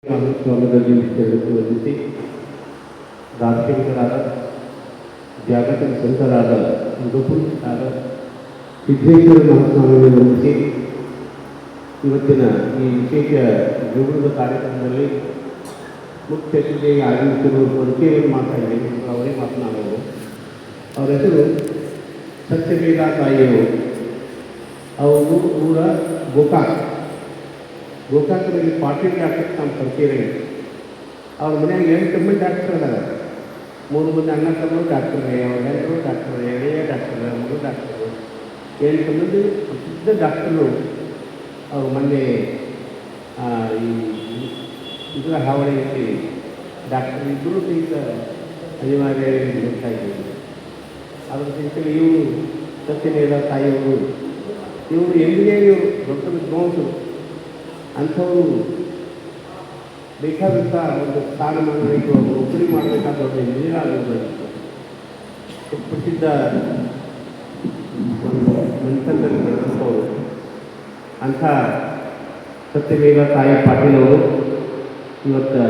ಸ್ವಾಮಿಗಳಲ್ಲಿ ವಂದಿಸಿ ದಾರ್ಶನಿಕರಾದ ಜಾಗತಿಕ ಸಂತರಾದ ಯುಗಪುರುಷರಾದ ಸಿದ್ದೇಶ್ವರ ಮಹಾಸ್ವಾಮಿಗಳನ್ನು ವಂದಿಸಿ ಇವತ್ತಿನ ಈ ವಿಶೇಷ ಜೀವನದ ಕಾರ್ಯಕ್ರಮದಲ್ಲಿ ಮುಖ್ಯ ಅತಿಥಿಯಾಗಿ ಆಗಮಿಸಿರುವ ಪರಿಚಯವನ್ನು ಮಾತಾಡಿದೆ. ಅವರೇ ಮಾತನಾಡೋದು. ಅವರ ಹೆಸರು ಸತ್ಯವೇದ ತಾಯಿಯವರು. ಅವರು ಊರ ಗೋಕಾಕದಲ್ಲಿ ಪಾಟೀಲ್ ಡಾಕ್ಟರ್ ನಮ್ಮ ಪರಿಚಯ. ಅವ್ರ ಮನೆಯಾಗ 8 ಮಂದಿ ಡಾಕ್ಟರ್ ಅದಾರ. 3 ಮಂದಿ ಅಣ್ಣ ತಮ್ಮರು ಡಾಕ್ಟರ್, ಅವ್ರ ಹೆಣ್ಣರು ಡಾಕ್ಟರ್, ಎಳೆಯ ಡಾಕ್ಟರ್, ಮಗು ಡಾಕ್ಟರು, 8 ಮಂದಿ ಪ್ರಸಿದ್ಧ ಡಾಕ್ಟರು. ಅವರು ಮೊನ್ನೆ ಈ ಇದರ ಹಾವಳಿಯಲ್ಲಿ ಡಾಕ್ಟರ್ ಇಬ್ಬರು ಸಹಿತ ಅನಿವಾರ್ಯ ನೋಡ್ತಾ ಇದ್ದೀವಿ. ಅದರ ಸಹಿತ ಇವರು ಸತ್ಯವೇದ ತಾಯಿಯವರು, ಇವರು ಎಂಜಿನಿಯರ್, ದೊಡ್ಡ ವಿದ್ವಾಂಸರು. ಅಂಥವರು ಬೇಕಾದಂಥ ಒಂದು ಸ್ಥಾನಮಾನಗಳಿಗೆ ನೌಕರಿ ಮಾಡಬೇಕಾದ ಒಂದು ಇಂಜಿನಿಯರ್ ಆಗಬೇಕಾಗಿತ್ತು. ಪ್ರಸಿದ್ಧ ಒಂದು ಮಂತ್ರದಲ್ಲಿ ನಡೆದಂಥವರು ಅಂಥ ಸತ್ಯವೇದ ತಾಯಿ ಪಾಟೀಲ್ ಅವರು ಇವತ್ತು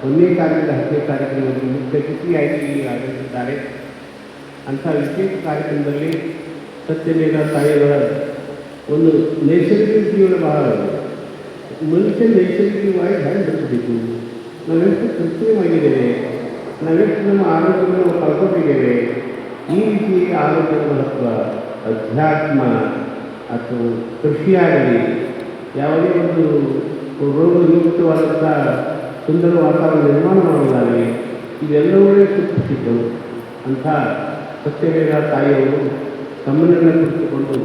1ನೇ ತಾರೀಕಿಂದ 10ನೇ ತಾರೀಕಿನಲ್ಲಿ ಮುಖ್ಯ ಅತಿಥಿಯಾಗಿ ಆಗಮಿಸಿದ್ದಾರೆ. ಅಂಥ ವಿಶೇಷ ಕಾರ್ಯಕ್ರಮದಲ್ಲಿ ಸತ್ಯವೇದ ತಾಯಿಯವರ ಒಂದು ನೈಸರ್ಗಿಕ ಜೀವನ ಬಹಳ ಮನುಷ್ಯ ನೈಸರ್ಗಿಕವಾಗಿ ಹೇಗೆ ಬದುಕಬೇಕು, ನಾವೆಷ್ಟು ಕೃತ್ರಿಮವಾಗಿದ್ದೇವೆ, ನಾವೆಷ್ಟು ನಮ್ಮ ಆರೋಗ್ಯವನ್ನು ಕಳ್ಕೊಂಡಿದ್ದೇವೆ. ಈ ರೀತಿ ಆರೋಗ್ಯದ ಮಹತ್ವ, ಅಧ್ಯಾತ್ಮ ಅಥವಾ ಕೃಷಿಯಾಗಲಿ ಯಾವುದೇ ಒಂದು ರೋಗಯುಕ್ತವಾದಂಥ ಸುಂದರ ವಾತಾವರಣ ನಿರ್ಮಾಣ ಮಾಡೋದಾಗಲಿ ಇವೆಲ್ಲವೇ ಸೂಚಿಸಿದ್ದವು. ಅಂಥ ಸತ್ಯವೇದ ತಾಯಿಯವರು ತಮ್ಮನ್ನೆಲ್ಲ ಕುರಿತುಕೊಂಡು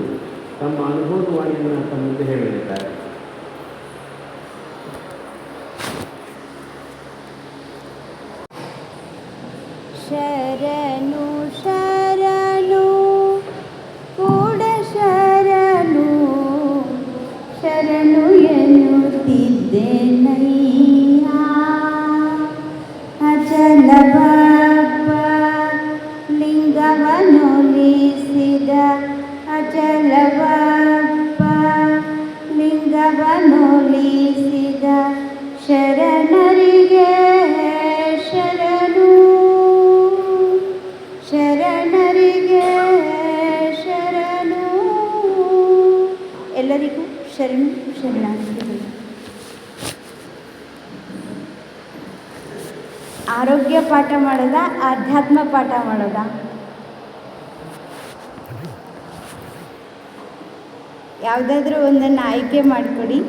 ತಮ್ಮ ಅನುಭವವಾಣಿಯನ್ನು ತಮ್ಮ ಮುಂದೆ ಹೇಳಲಿದ್ದಾರೆ. ಶರಣು ಶರಣು ಕೂಡ ಶರಣು ಶರಣು ಎನ್ನುತ್ತಿದ್ದೇನಯ್ಯ. ಅಚಲ ಬಾಬ ಲಿಂಗವನೊಲಿಸಿದ, ಅಚಲ ಬಾಬ ಲಿಂಗವನೊಲಿಸಿದ ಶರಣರಿಗೆ ಶರಣು, ಶರಣರಿಗೆ ಶರಣು. ಎಲ್ಲರಿಗೂ ಶರಣು ಶರಣಾರ್ಥಿಗಳು. ಆರೋಗ್ಯ ಪಾಠ ಮಾಡೋದ, ಆಧ್ಯಾತ್ಮ ಪಾಠ ಮಾಡೋದ? ಯಾವುದಾದ್ರೂ ಒಂದನ್ನು ಆಯ್ಕೆ ಮಾಡಿಕೊಡಿ.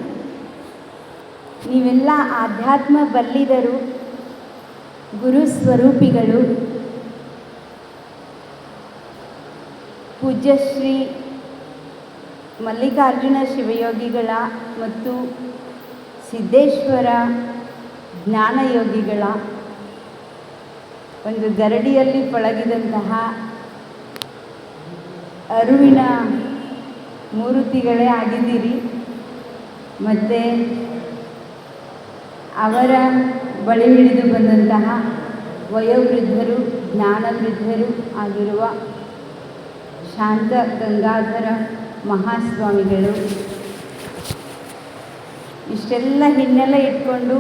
ನೀವೆಲ್ಲ ಆಧ್ಯಾತ್ಮ ಬಲ್ಲಿದರು, ಗುರು ಸ್ವರೂಪಿಗಳು. ಪೂಜ್ಯ ಶ್ರೀ ಮಲ್ಲಿಕಾರ್ಜುನ ಶಿವಯೋಗಿಗಳ ಮತ್ತು ಸಿದ್ದೇಶ್ವರ ಜ್ಞಾನಯೋಗಿಗಳ ಒಂದು ಗರಡಿಯಲ್ಲಿ ಪಳಗಿದಂತಹ ಅರಿವಿನ ಮೂರ್ತಿಗಳೇ ಆಗಿದ್ದೀರಿ. ಮತ್ತು ಅವರ ಬಳಿ ಹಿಡಿದು ಬಂದಂತಹ ವಯೋವೃದ್ಧರು, ಜ್ಞಾನವೃದ್ಧರು ಆಗಿರುವ ಶಾಂತ ಗಂಗಾಧರ ಮಹಾಸ್ವಾಮಿಗಳು. ಇಷ್ಟೆಲ್ಲ ಹಿನ್ನೆಲೆ ಇಟ್ಕೊಂಡು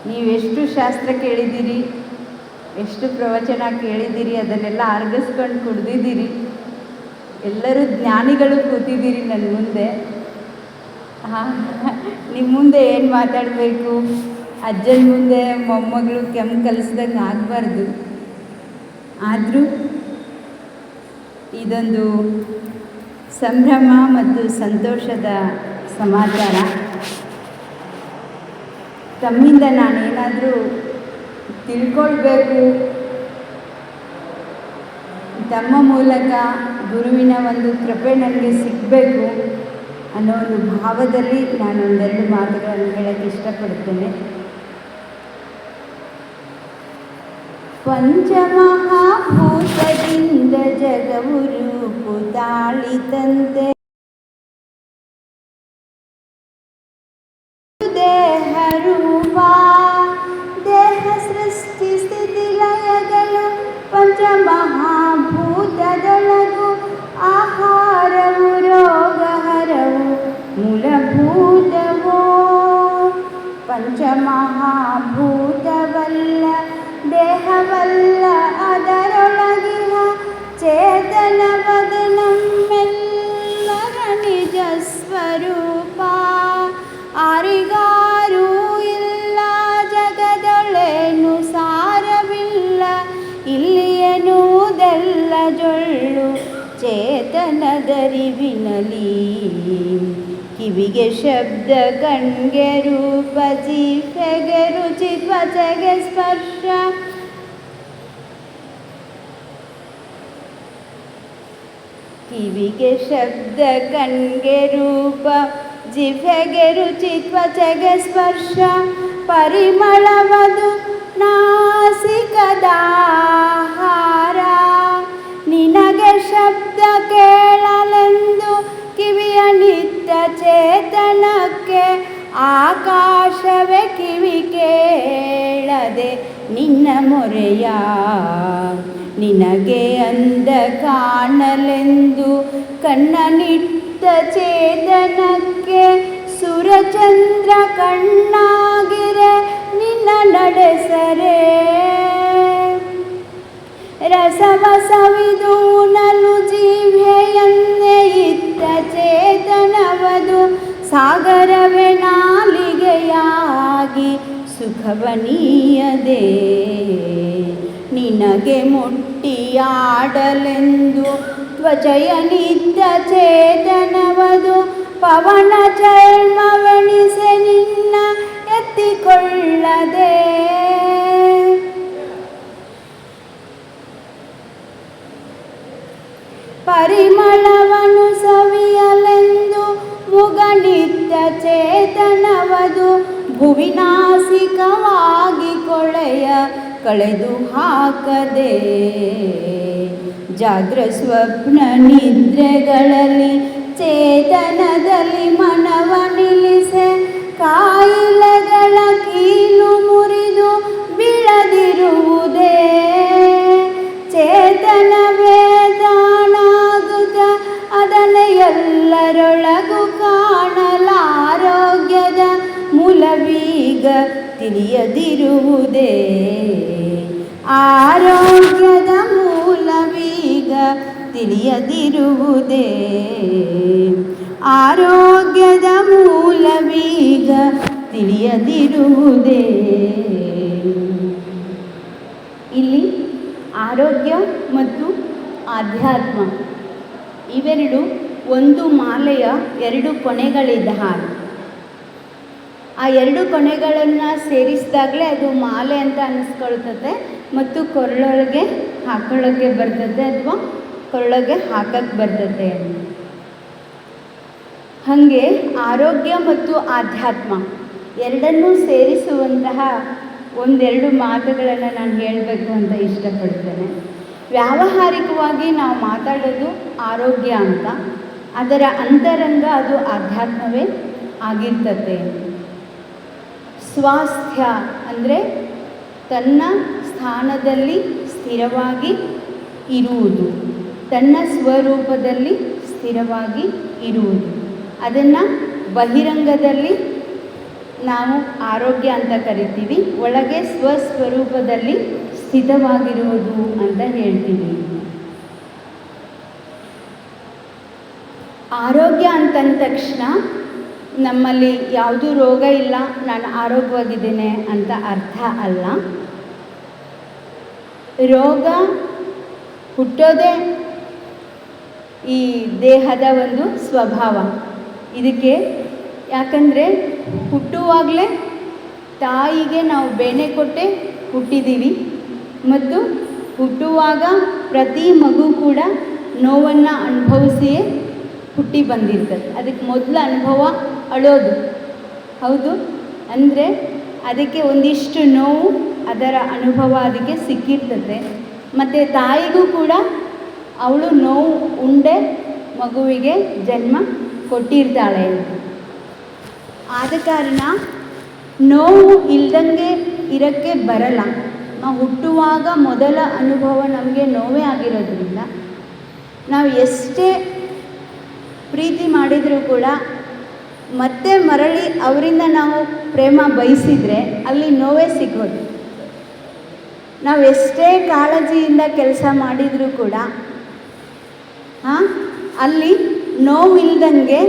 ನೀವೆಷ್ಟು ಶಾಸ್ತ್ರ ಕೇಳಿದ್ದೀರಿ, ಎಷ್ಟು ಪ್ರವಚನ ಕೇಳಿದ್ದೀರಿ, ಅದನ್ನೆಲ್ಲ ಅರ್ಗಿಸ್ಕೊಂಡು ಕುಡ್ದಿದ್ದೀರಿ. ಎಲ್ಲರೂ ಜ್ಞಾನಿಗಳು ಕೂತಿದ್ದೀರಿ ನನ್ನ ಮುಂದೆ. ನಿಮ್ಮ ಮುಂದೆ ಏನು ಮಾತಾಡಬೇಕು? ಅಜ್ಜನ ಮುಂದೆ ಮೊಮ್ಮಗಳು ಕೆಮ್ಮು ಕಲಿಸ್ದಂಗೆ ಆಗಬಾರ್ದು. ಆದರೂ ಇದೊಂದು ಸಂಭ್ರಮ ಮತ್ತು ಸಂತೋಷದ ಸಮಾಚಾರ. ತಮ್ಮಿಂದ ನಾನೇನಾದರೂ ತಿಳ್ಕೊಳ್ಬೇಕು, ತಮ್ಮ ಮೂಲಕ ಗುರುವಿನ ಒಂದು ಕೃಪೆ ನನಗೆ ಸಿಗಬೇಕು ಅನ್ನೋ ಒಂದು ಭಾವದಲ್ಲಿ ನಾನು ಒಂದೆರಡು ಮಾತುಗಳನ್ನು ಹೇಳೋಕ್ಕೆ ಇಷ್ಟಪಡ್ತೇನೆ. ಪಂಚಮಹಾಭೂತದಿಂದ ಜಗವು ರೂಪು ತಾಳಿತಂತೆ, ದೇಹ ರೂಪ ದೇಹ ಸೃಷ್ಟಿ ಸ್ಥಿತಿ ಲಯಗಳು ಪಂಚಮಹಾಭೂತದೊಳಗು ಆಹಾರವು ರೋಗಹರವು ಮೂಲಭೂತವೋ ಪಂಚಮಹಾಭೂತವಲ್ಲ ದೇಹವಲ್ಲ ಅದರೊಳಗಿನ ಚೇತನವದು ನಮ್ಮೆಲ್ಲರ ನಿಜ ಸ್ವರೂಪ. ಆರಿಗಾರೂ ಇಲ್ಲ ಜಗದೊಳೇನು ಸಾರವಿಲ್ಲ, ಇಲ್ಲಿ ಎನ್ನುವುದೆಲ್ಲ ಜೊಳ್ಳು ಚೇತನದರಿವಿನಲಿ. ಕಿವಿಗೆ ಶಬ್ದ, ಕಣ್ಗೆ ರೂಪ, ಜಿಹ್ವೆಗೆ ರುಚಿ, ತ್ವಚೆಗೆ ಸ್ಪರ್ಶ, ಕಿವಿಗೆ ಶಬ್ದ, ಕಣ್ಗೆ ರೂಪ, ಜಿಹ್ವೆಗೆ ರುಚಿ, ತ್ವಚೆಗೆ ಸ್ಪರ್ಶ, ಪರಿಮಳವದು ನಾಸಿಕದಾಹಾರ. ನಿನಗೆ ಶಬ್ದ ಕೇಳಲೆಂದು ಕಿವಿಯ ನಿತ್ಯ ಚೇತನಕ್ಕೆ ಆಕಾಶವೇ ಕಿವಿ ಕೇಳದೆ ನಿನ್ನ ಮೊರೆಯ. ನಿನಗೆ ಅಂದ ಕಾಣಲೆಂದು ಕಣ್ಣ ನಿಟ್ಟ ಚೇತನಕ್ಕೆ ಸುರಚಂದ್ರ ಕಣ್ಣಾಗಿರೆ ನಿನ್ನ ನಡೆಸರೆ. ರಸವ ಸವಿದು ನಲು ಜೀವೆಯನ್ನೇ ಇತ್ತ ಚೇತನವದು ಸಾಗರವೇ ನಾಲಿಗೆಯಾಗಿ ಸುಖವನೀಯದೆ. ನಿನಗೆ ಮುಟ್ಟಿಯಾಡಲೆಂದು ತ್ವಚೆಯ ನಿತ್ಯ ಚೇತನವದು ಪವನ ಚರ್ಮವೆಣಿಸೆ ನಿನ್ನ ಎತ್ತಿಕೊಳ್ಳದೆ. ಪರಿಮಳವನ್ನು ಸವಿಯಲೆಂದು ಮುಗನಿತ್ಯ ಚೇತನವದು ಭುವಿನಾಸಿಕವಾಗಿ ಕೊಳೆಯ ಕಳೆದು ಹಾಕದೆ. ಜಾಗ್ರ ಸ್ವಪ್ನ ನಿದ್ರೆಗಳಲ್ಲಿ ಚೇತನದಲ್ಲಿ ಮನವ ನಿಲ್ಲಿಸೆ. ಕಾಯಿಲೆಗಳ ಕೀಲು ಮುರಿದು ಬೀಳದಿರುವುದೇ ಚೇತನವೇ ತಾನಾಗುತ್ತ ಅದನ್ನೇ ಎಲ್ಲರೊಳಗೂ ಕಾಣಲಾರೋಗ್ಯದ ಮೂಲವೀಗ ತಿಳಿಯದಿರುವುದೇ. ಆರೋಗ್ಯದ ಮೂಲವೀಗ ತಿಳಿಯದಿರುವುದೇ. ಆರೋಗ್ಯದ ಮೂಲವೀಗ ತಿಳಿಯದಿರುವುದೇ. ಇಲ್ಲಿ ಆರೋಗ್ಯ ಮತ್ತು ಆಧ್ಯಾತ್ಮ ಇವೆರಡು ಒಂದು ಮಾಲೆಯ ಎರಡು ಕೊನೆಗಳಿದ್ದ ಹಾಗೆ. ಆ ಎರಡು ಕೊನೆಗಳನ್ನು ಸೇರಿಸಿದಾಗಲೇ ಅದು ಮಾಲೆ ಅಂತ ಅನ್ನಿಸ್ಕೊಳ್ತದೆ ಮತ್ತು ಕೊರಳೊಳಗೆ ಹಾಕೊಳ್ಳೋಕ್ಕೆ ಬರ್ತದೆ ಅಥವಾ ಕೊರಳೊಳಗೆ ಹಾಕಕ್ಕೆ ಬರ್ತದೆ. ಹಾಗೆ ಆರೋಗ್ಯ ಮತ್ತು ಆಧ್ಯಾತ್ಮ ಎರಡನ್ನೂ ಸೇರಿಸುವಂತಹ ಒಂದೆರಡು ಮಾತುಗಳನ್ನು ನಾನು ಹೇಳಬೇಕು ಅಂತ ಇಷ್ಟಪಡ್ತೇನೆ. ವ್ಯಾವಹಾರಿಕವಾಗಿ ನಾವು ಮಾತಾಡೋದು ಆರೋಗ್ಯ ಅಂತ, ಅದರ ಅಂತರಂಗ ಅದು ಆಧ್ಯಾತ್ಮವೇ ಆಗಿರ್ತದೆ. ಸ್ವಾಸ್ಥ್ಯ ಅಂದರೆ ತನ್ನ ಸ್ಥಾನದಲ್ಲಿ ಸ್ಥಿರವಾಗಿ ಇರುವುದು, ತನ್ನ ಸ್ವರೂಪದಲ್ಲಿ ಸ್ಥಿರವಾಗಿ ಇರುವುದು. ಅದನ್ನು ಬಹಿರಂಗದಲ್ಲಿ ನಾವು ಆರೋಗ್ಯ ಅಂತ ಕರಿತೀವಿ, ಒಳಗೆ ಸ್ವಸ್ವರೂಪದಲ್ಲಿ ಸ್ಥಿತವಾಗಿರುವುದು ಅಂತ ಹೇಳ್ತೀವಿ. ಆರೋಗ್ಯ ಅಂತಂದ ತಕ್ಷಣ ನಮ್ಮಲ್ಲಿ ಯಾವುದೂ ರೋಗ ಇಲ್ಲ, ನಾನು ಆರೋಗ್ಯವಾಗಿದ್ದೇನೆ ಅಂತ ಅರ್ಥ ಅಲ್ಲ. ರೋಗ ಹುಟ್ಟೋದೇ ಈ ದೇಹದ ಒಂದು ಸ್ವಭಾವ. ಇದಕ್ಕೆ ಯಾಕಂದರೆ ಹುಟ್ಟುವಾಗಲೇ ತಾಯಿಗೆ ನಾವು ಬೇನೆ ಕೊಟ್ಟೆ ಹುಟ್ಟಿದ್ದೀವಿ ಮತ್ತು ಹುಟ್ಟುವಾಗ ಪ್ರತಿ ಮಗು ಕೂಡ ನೋವನ್ನು ಅನುಭವಿಸಿಯೇ ಹುಟ್ಟಿ ಬಂದಿರ್ತದೆ. ಅದಕ್ಕೆ ಮೊದಲ ಅನುಭವ ಅಳೋದು, ಹೌದು. ಅಂದರೆ ಅದಕ್ಕೆ ಒಂದಿಷ್ಟು ನೋವು ಅದರ ಅನುಭವ ಅದಕ್ಕೆ ಸಿಕ್ಕಿರ್ತದೆ. ಮತ್ತು ತಾಯಿಗೂ ಕೂಡ ಅವಳು ನೋವು ಉಂಡೆ ಮಗುವಿಗೆ ಜನ್ಮ ಕೊಟ್ಟಿರ್ತಾಳೆ. ಆದ ಕಾರಣ ನೋವು ಇಲ್ದಂಗೆ ಇರೋಕ್ಕೆ ಬರಲ್ಲ. ನಾವು ಹುಟ್ಟುವಾಗ ಮೊದಲ ಅನುಭವ ನಮಗೆ ನೋವೇ ಆಗಿರೋದ್ರಿಂದ ನಾವು ಎಷ್ಟೇ ಪ್ರೀತಿ ಮಾಡಿದರೂ ಕೂಡ ಮತ್ತೆ ಮರಳಿ ಅವರಿಂದ ನಾವು ಪ್ರೇಮ ಬಯಸಿದರೆ ಅಲ್ಲಿ ನೋವೇ ಸಿಗೋದು. ನಾವು ಎಷ್ಟೇ ಕಾಳಜಿಯಿಂದ ಕೆಲಸ ಮಾಡಿದರೂ ಕೂಡ ಅಲ್ಲಿ ನೋವಿಲ್ದಂಗೆ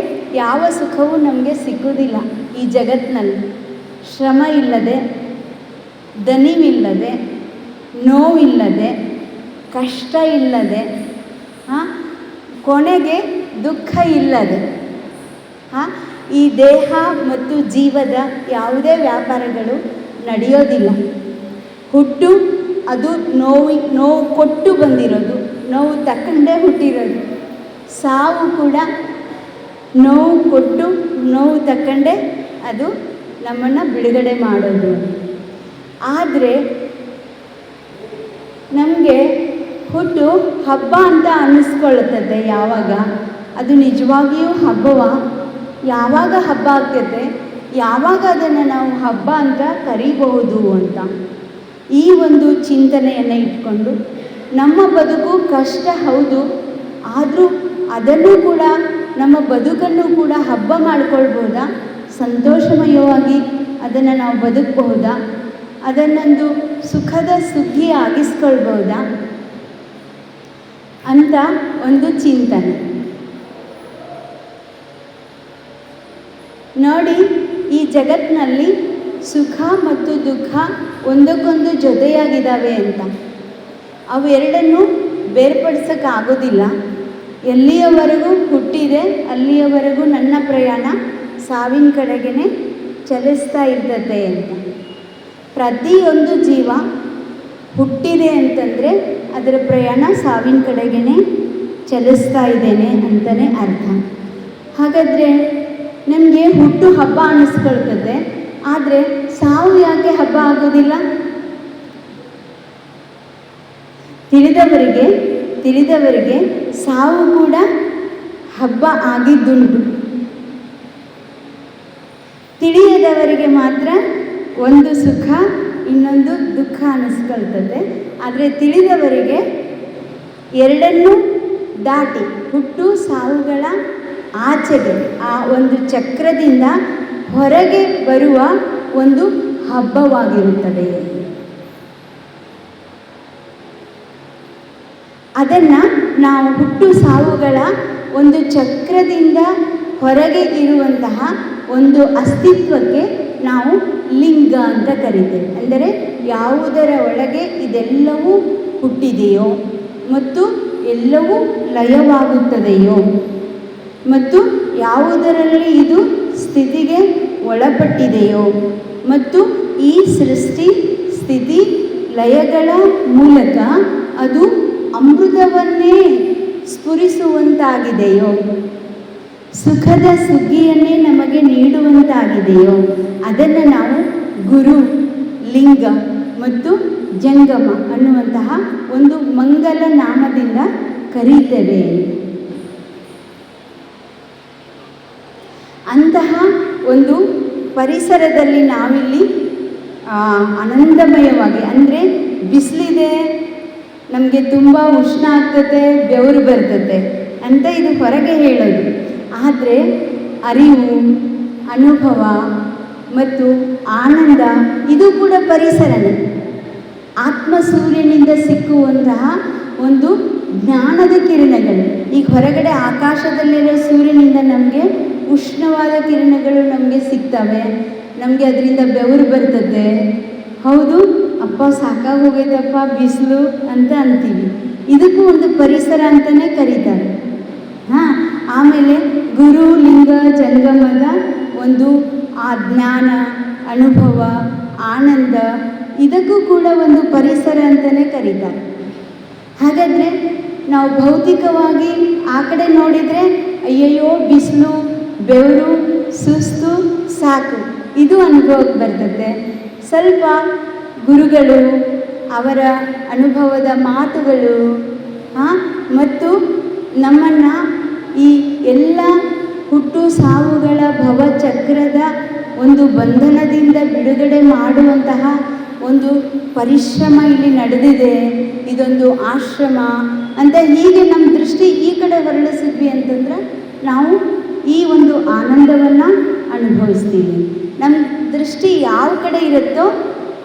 ಯಾವ ಸುಖವೂ ನಮಗೆ ಸಿಗೋದಿಲ್ಲ. ಈ ಜಗತ್ತಿನಲ್ಲಿ ಶ್ರಮ ಇಲ್ಲದೆ, ದಣಿವಿಲ್ಲದೆ, ನೋವಿಲ್ಲದೆ, ಕಷ್ಟ ಇಲ್ಲದೆ, ಕೊನೆಗೆ ದುಃಖ ಇಲ್ಲದೆ ಈ ದೇಹ ಮತ್ತು ಜೀವದ ಯಾವುದೇ ವ್ಯಾಪಾರಗಳು ನಡೆಯೋದಿಲ್ಲ. ಹುಟ್ಟು ಅದು ನೋವು ಕೊಟ್ಟು ಬಂದಿರೋದು, ನೋವು ತಕ್ಕಂಡೇ ಹುಟ್ಟಿರೋದು. ಸಾವು ಕೂಡ ನೋವು ಕೊಟ್ಟು ನೋವು ತಕ್ಕಂಡೇ ಅದು ನಮ್ಮನ್ನು ಬಿಡುಗಡೆ ಮಾಡೋದು. ಆದರೆ ನಮಗೆ ಹುಟ್ಟು ಹಬ್ಬ ಅಂತ ಅನ್ನಿಸ್ಕೊಳ್ಳುತ್ತದೆ. ಯಾವಾಗ ಅದು ನಿಜವಾಗಿಯೂ ಹಬ್ಬವ? ಯಾವಾಗ ಹಬ್ಬ ಆಗ್ತದೆ? ಯಾವಾಗ ಅದನ್ನು ನಾವು ಹಬ್ಬ ಅಂತ ಕರೀಬಹುದು ಅಂತ ಈ ಒಂದು ಚಿಂತನೆಯನ್ನು ಇಟ್ಕೊಂಡು ನಮ್ಮ ಬದುಕು ಕಷ್ಟ ಹೌದು, ಆದರೂ ಅದನ್ನು ಕೂಡ ನಮ್ಮ ಬದುಕನ್ನು ಕೂಡ ಹಬ್ಬ ಮಾಡ್ಕೊಳ್ಬೋದಾ? ಸಂತೋಷಮಯವಾಗಿ ಅದನ್ನು ನಾವು ಬದುಕಬಹುದಾ? ಅದನ್ನೊಂದು ಸುಖದ ಸುಗ್ಗಿ ಆಗಿಸ್ಕೊಳ್ಬೋದಾ ಅಂತ ಒಂದು ಚಿಂತನೆ. ನೋಡಿ, ಈ ಜಗತ್ತಿನಲ್ಲಿ ಸುಖ ಮತ್ತು ದುಃಖ ಒಂದಕ್ಕೊಂದು ಜೊತೆಯಾಗಿದ್ದಾವೆ ಅಂತ. ಅವೆರಡನ್ನೂ ಬೇರ್ಪಡಿಸೋಕ್ಕಾಗೋದಿಲ್ಲ. ಎಲ್ಲಿಯವರೆಗೂ ಹುಟ್ಟಿದೆ ಅಲ್ಲಿಯವರೆಗೂ ನನ್ನ ಪ್ರಯಾಣ ಸಾವಿನ ಕಡೆಗೇ ಚಲಿಸ್ತಾ ಇರ್ತದೆ ಅಂತ. ಪ್ರತಿಯೊಂದು ಜೀವ ಹುಟ್ಟಿದೆ ಅಂತಂದರೆ ಅದರ ಪ್ರಯಾಣ ಸಾವಿನ ಕಡೆಗೇ ಚಲಿಸ್ತಾ ಇದ್ದೇನೆ ಅಂತಲೇ ಅರ್ಥ. ಹಾಗಾದರೆ ನಮಗೆ ಹುಟ್ಟು ಹಬ್ಬ ಅನ್ನಿಸ್ಕೊಳ್ತದೆ, ಆದರೆ ಸಾವು ಯಾಕೆ ಹಬ್ಬ ಆಗೋದಿಲ್ಲ? ತಿಳಿದವರಿಗೆ ಸಾವು ಕೂಡ ಹಬ್ಬ ಆಗಿದ್ದುಂಟು. ತಿಳಿಯದವರಿಗೆ ಮಾತ್ರ ಒಂದು ಸುಖ ಇನ್ನೊಂದು ದುಃಖ ಅನ್ನಿಸ್ಕೊಳ್ತದೆ. ಆದರೆ ತಿಳಿದವರಿಗೆ ಎರಡನ್ನೂ ದಾಟಿ ಹುಟ್ಟು ಸಾವುಗಳ ಆಚೆಗೆ ಆ ಒಂದು ಚಕ್ರದಿಂದ ಹೊರಗೆ ಬರುವ ಒಂದು ಹಬ್ಬವಾಗಿರುತ್ತದೆ. ಅದನ್ನು ನಾವು ಹುಟ್ಟು ಸಾವುಗಳ ಒಂದು ಚಕ್ರದಿಂದ ಹೊರಗೆ ಇರುವಂತಹ ಒಂದು ಅಸ್ತಿತ್ವಕ್ಕೆ ನಾವು ಲಿಂಗ ಅಂತ ಕರಿತೇವೆ. ಅಂದರೆ ಯಾವುದರ ಒಳಗೆ ಇದೆಲ್ಲವೂ ಹುಟ್ಟಿದೆಯೋ ಮತ್ತು ಎಲ್ಲವೂ ಲಯವಾಗುತ್ತದೆಯೋ ಮತ್ತು ಯಾವುದರಲ್ಲಿ ಇದು ಸ್ಥಿತಿಗೆ ಒಳಪಟ್ಟಿದೆಯೋ ಮತ್ತು ಈ ಸೃಷ್ಟಿ ಸ್ಥಿತಿ ಲಯಗಳ ಮೂಲಕ ಅದು ಅಮೃತವನ್ನೇ ಸ್ಫುರಿಸುವಂತಾಗಿದೆಯೋ, ಸುಖದ ಸುಗ್ಗಿಯನ್ನೇ ನಮಗೆ ನೀಡುವಂತಾಗಿದೆಯೋ, ಅದನ್ನು ನಾವು ಗುರು, ಲಿಂಗ ಮತ್ತು ಜಂಗಮ ಅನ್ನುವಂತಹ ಒಂದು ಮಂಗಲ ನಾಮದಿಂದ ಕರೀತೇವೆ. ಅಂತಹ ಒಂದು ಪರಿಸರದಲ್ಲಿ ನಾವಿಲ್ಲಿ ಆನಂದಮಯವಾಗಿ, ಅಂದರೆ ಬಿಸಿಲಿದೆ, ನಮಗೆ ತುಂಬ ಉಷ್ಣ ಆಗ್ತದೆ, ಬೆವರು ಬರ್ತದೆ ಅಂತ ಇದು ಹೊರಗೆ ಹೇಳೋದು. ಆದರೆ ಅರಿವು, ಅನುಭವ ಮತ್ತು ಆನಂದ ಇದು ಕೂಡ ಪರಿಸರನೇ. ಆತ್ಮ ಸೂರ್ಯನಿಂದ ಸಿಕ್ಕುವಂತಹ ಒಂದು ಜ್ಞಾನದ ಕಿರಣಗಳು. ಈಗ ಹೊರಗಡೆ ಆಕಾಶದಲ್ಲಿರೋ ಸೂರ್ಯನಿಂದ ನಮಗೆ ಉಷ್ಣವಾದ ಕಿರಣಗಳು ನಮಗೆ ಸಿಗ್ತವೆ, ನಮಗೆ ಅದರಿಂದ ಬೆವರು ಬರ್ತದೆ. ಹೌದು, ಅಪ್ಪ ಸಾಕಾಗಿ ಹೋಗೈತಪ್ಪ ಬಿಸಿಲು ಅಂತ ಅಂತೀವಿ. ಇದಕ್ಕೂ ಒಂದು ಪರಿಸರ ಅಂತಲೇ ಕರೀತಾರೆ. ಆಮೇಲೆ ಗುರು, ಲಿಂಗ, ಜಂಗಮದ ಒಂದು ಆ ಜ್ಞಾನ, ಅನುಭವ, ಆನಂದ ಇದಕ್ಕೂ ಕೂಡ ಒಂದು ಪರಿಸರ ಅಂತಲೇ ಕರೀತಾರೆ. ಹಾಗಾದರೆ ನಾವು ಭೌತಿಕವಾಗಿ ಆ ಕಡೆ ನೋಡಿದರೆ ಅಯ್ಯಯ್ಯೋ ಬಿಸಿಲು, ಬೆವರು, ಸುಸ್ತು, ಸಾಕು ಇದು ಅನುಭವಕ್ಕೆ ಬರ್ತದೆ. ಸ್ವಲ್ಪ ಗುರುಗಳು, ಅವರ ಅನುಭವದ ಮಾತುಗಳು ಮತ್ತು ನಮ್ಮನ್ನು ಈ ಎಲ್ಲ ಹುಟ್ಟು ಸಾವುಗಳ ಭವಚಕ್ರದ ಒಂದು ಬಂಧನದಿಂದ ಬಿಡುಗಡೆ ಮಾಡುವಂತಹ ಒಂದು ಪರಿಶ್ರಮ ಇಲ್ಲಿ ನಡೆದಿದೆ. ಇದೊಂದು ಆಶ್ರಮ ಅಂತ ಹೀಗೆ ನಮ್ಮ ದೃಷ್ಟಿ ಈ ಕಡೆ ಹೊರಳಿಸಿದ್ವಿ ಅಂತಂದ್ರೆ ನಾವು ಈ ಒಂದು ಆನಂದವನ್ನು ಅನುಭವಿಸ್ತೀವಿ. ನಮ್ಮ ದೃಷ್ಟಿ ಯಾವ ಕಡೆ ಇರುತ್ತೋ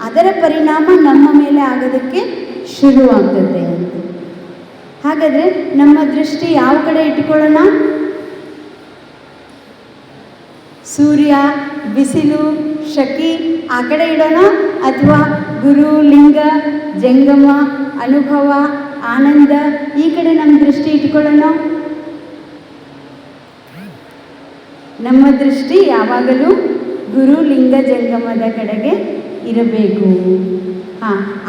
ಅದರ ಪರಿಣಾಮ ನಮ್ಮ ಮೇಲೆ ಆಗೋದಕ್ಕೆ ಶುರುವಾಗ್ತದೆ ಅಂತ. ಹಾಗಾದರೆ ನಮ್ಮ ದೃಷ್ಟಿ ಯಾವ ಕಡೆ ಇಟ್ಕೊಳ್ಳೋಣ? ಸೂರ್ಯ, ಬಿಸಿಲು, ಶಕಿ ಆ ಕಡೆ ಇಡೋಣ, ಅಥವಾ ಗುರು, ಲಿಂಗ, ಜಂಗಮ, ಅನುಭವ, ಆನಂದ ಈ ಕಡೆ ನಮ್ಮ ದೃಷ್ಟಿ ಇಟ್ಕೊಳ್ಳೋಣ? ನಮ್ಮ ದೃಷ್ಟಿ ಯಾವಾಗಲೂ ಗುರು, ಲಿಂಗ, ಜಂಗಮದ ಕಡೆಗೆ ಇರಬೇಕು.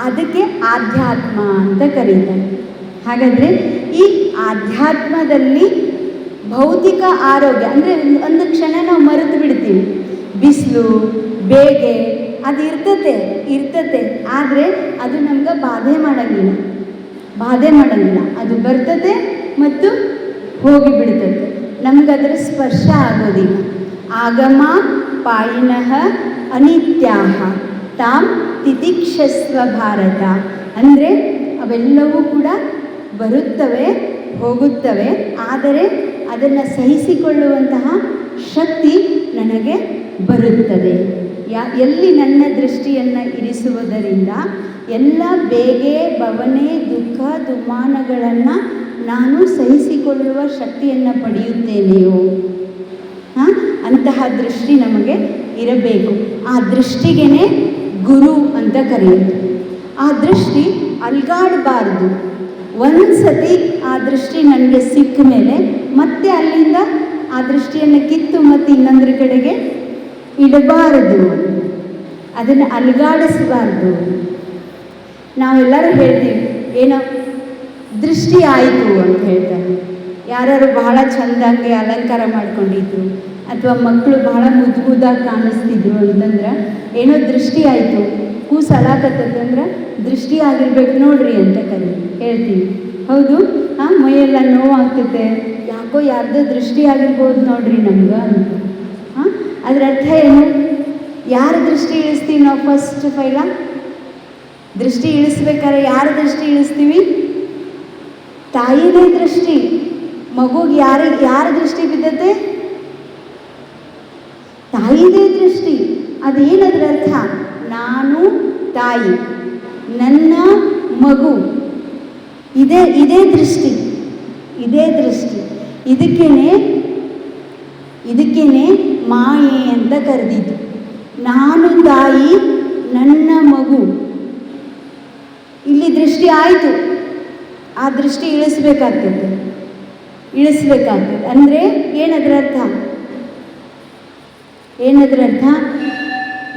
ಅದಕ್ಕೆ ಆಧ್ಯಾತ್ಮ ಅಂತ ಕರೀತಾರೆ. ಹಾಗಾದರೆ ಈ ಆಧ್ಯಾತ್ಮದಲ್ಲಿ ಭೌತಿಕ ಆರೋಗ್ಯ ಅಂದರೆ ಒಂದು ಕ್ಷಣ ನಾವು ಮರೆತು ಬಿಡ್ತೀವಿ. ಬಿಸಿಲು, ಬೇಗೆ ಅದು ಇರ್ತತೆ, ಆದರೆ ಅದು ನಮ್ಗೆ ಬಾಧೆ ಮಾಡಂಗಿಲ್ಲ. ಅದು ಬರ್ತದೆ ಮತ್ತು ಹೋಗಿಬಿಡ್ತದೆ. ನಮಗದರ ಸ್ಪರ್ಶ ಆಗೋದಿಲ್ಲ. ಆಗಮ ಪಾಯಿನಃ ಅನಿತ್ಯಾಹ ತಾಂ ತಿತಿಕ್ಷಸ್ವ ಭಾರತ. ಅಂದರೆ ಅವೆಲ್ಲವೂ ಕೂಡ ಬರುತ್ತವೆ, ಹೋಗುತ್ತವೆ, ಆದರೆ ಅದನ್ನು ಸಹಿಸಿಕೊಳ್ಳುವಂತಹ ಶಕ್ತಿ ನನಗೆ ಬರುತ್ತದೆ. ಎಲ್ಲಿ ನನ್ನ ದೃಷ್ಟಿಯನ್ನು ಇರಿಸುವುದರಿಂದ ಎಲ್ಲ ಬೇಗೆ, ಬವನೆ, ದುಃಖ, ದುಮ್ಮಾನಗಳನ್ನು ನಾನು ಸಹಿಸಿಕೊಳ್ಳುವ ಶಕ್ತಿಯನ್ನು ಪಡೆಯುತ್ತೇನೆಯೋ ಅಂತಹ ದೃಷ್ಟಿ ನಮಗೆ ಇರಬೇಕು. ಆ ದೃಷ್ಟಿಗೇ ಗುರು ಅಂತ ಕರೆಯೋದು. ಆ ದೃಷ್ಟಿ ಅಲ್ಗಾಡಬಾರ್ದು. ಒಂದು ಸತಿ ಆ ದೃಷ್ಟಿ ನನಗೆ ಸಿಕ್ಕ ಮೇಲೆ ಮತ್ತೆ ಅಲ್ಲಿಂದ ಆ ದೃಷ್ಟಿಯನ್ನು ಕಿತ್ತು ಮತ್ತು ಇನ್ನೊಂದರ ಕಡೆಗೆ ಇಡಬಾರದು, ಅದನ್ನು ಅಲ್ಗಾಡಿಸಬಾರ್ದು. ನಾವೆಲ್ಲರೂ ಹೇಳ್ತೀವಿ, ಏನೋ ದೃಷ್ಟಿ ಆಯಿತು ಅಂತ ಹೇಳ್ತಾರೆ. ಯಾರು ಬಹಳ ಚೆಂದಾಗಿ ಅಲಂಕಾರ ಮಾಡ್ಕೊಂಡಿದ್ರು ಅಥವಾ ಮಕ್ಕಳು ಬಹಳ ಮುದ್ದಾಗಿ ಕಾಣಿಸ್ತಿದ್ರು ಅಂತಂದ್ರೆ ಏನೋ ದೃಷ್ಟಿ ಆಯಿತು, ಕೂಸು ಅಳಾಕತ್ತಂದ್ರೆ ದೃಷ್ಟಿ ಆಗಿರ್ಬೇಕು ನೋಡ್ರಿ ಅಂತ ಹೇಳ್ತೀವಿ. ಹೌದು, ಮೈಯೆಲ್ಲ ನೋವಾಗ್ತೈತೆ, ಯಾಕೋ ಯಾರ್ದೋ ದೃಷ್ಟಿ ಆಗಿರ್ಬೋದು ನೋಡ್ರಿ ನಮ್ಗೆ ಅಂತ. ಅದರ ಅರ್ಥ ಏನು? ಯಾರ ದೃಷ್ಟಿ ಇಳಿಸ್ತೀವಿ ನಾವು? ಫಸ್ಟ್ ಫೈಲ ದೃಷ್ಟಿ ಇಳಿಸ್ಬೇಕಾದ್ರೆ ಯಾರ ದೃಷ್ಟಿ ಇಳಿಸ್ತೀವಿ? ತಾಯಿದೇ ದೃಷ್ಟಿ. ಮಗುಗೆ ಯಾರ ದೃಷ್ಟಿ ಬಿದ್ದತೆ? ತಾಯಿದೇ ದೃಷ್ಟಿ. ಅದೇನದ್ರ ಅರ್ಥ? ನಾನು ತಾಯಿ, ನನ್ನ ಮಗು, ಇದೇ ದೃಷ್ಟಿ. ಇದಕ್ಕೇನೆ ಮಾಯೆ ಅಂತ ಕರೆದಿದ್ದು. ನಾನು ತಾಯಿ, ನನ್ನ ಮಗು, ಇಲ್ಲಿ ದೃಷ್ಟಿ ಆಯಿತು. ಆ ದೃಷ್ಟಿ ಇಳಿಸ್ಬೇಕಾಗ್ತದೆ. ಅಂದರೆ ಏನದ್ರ ಅರ್ಥ?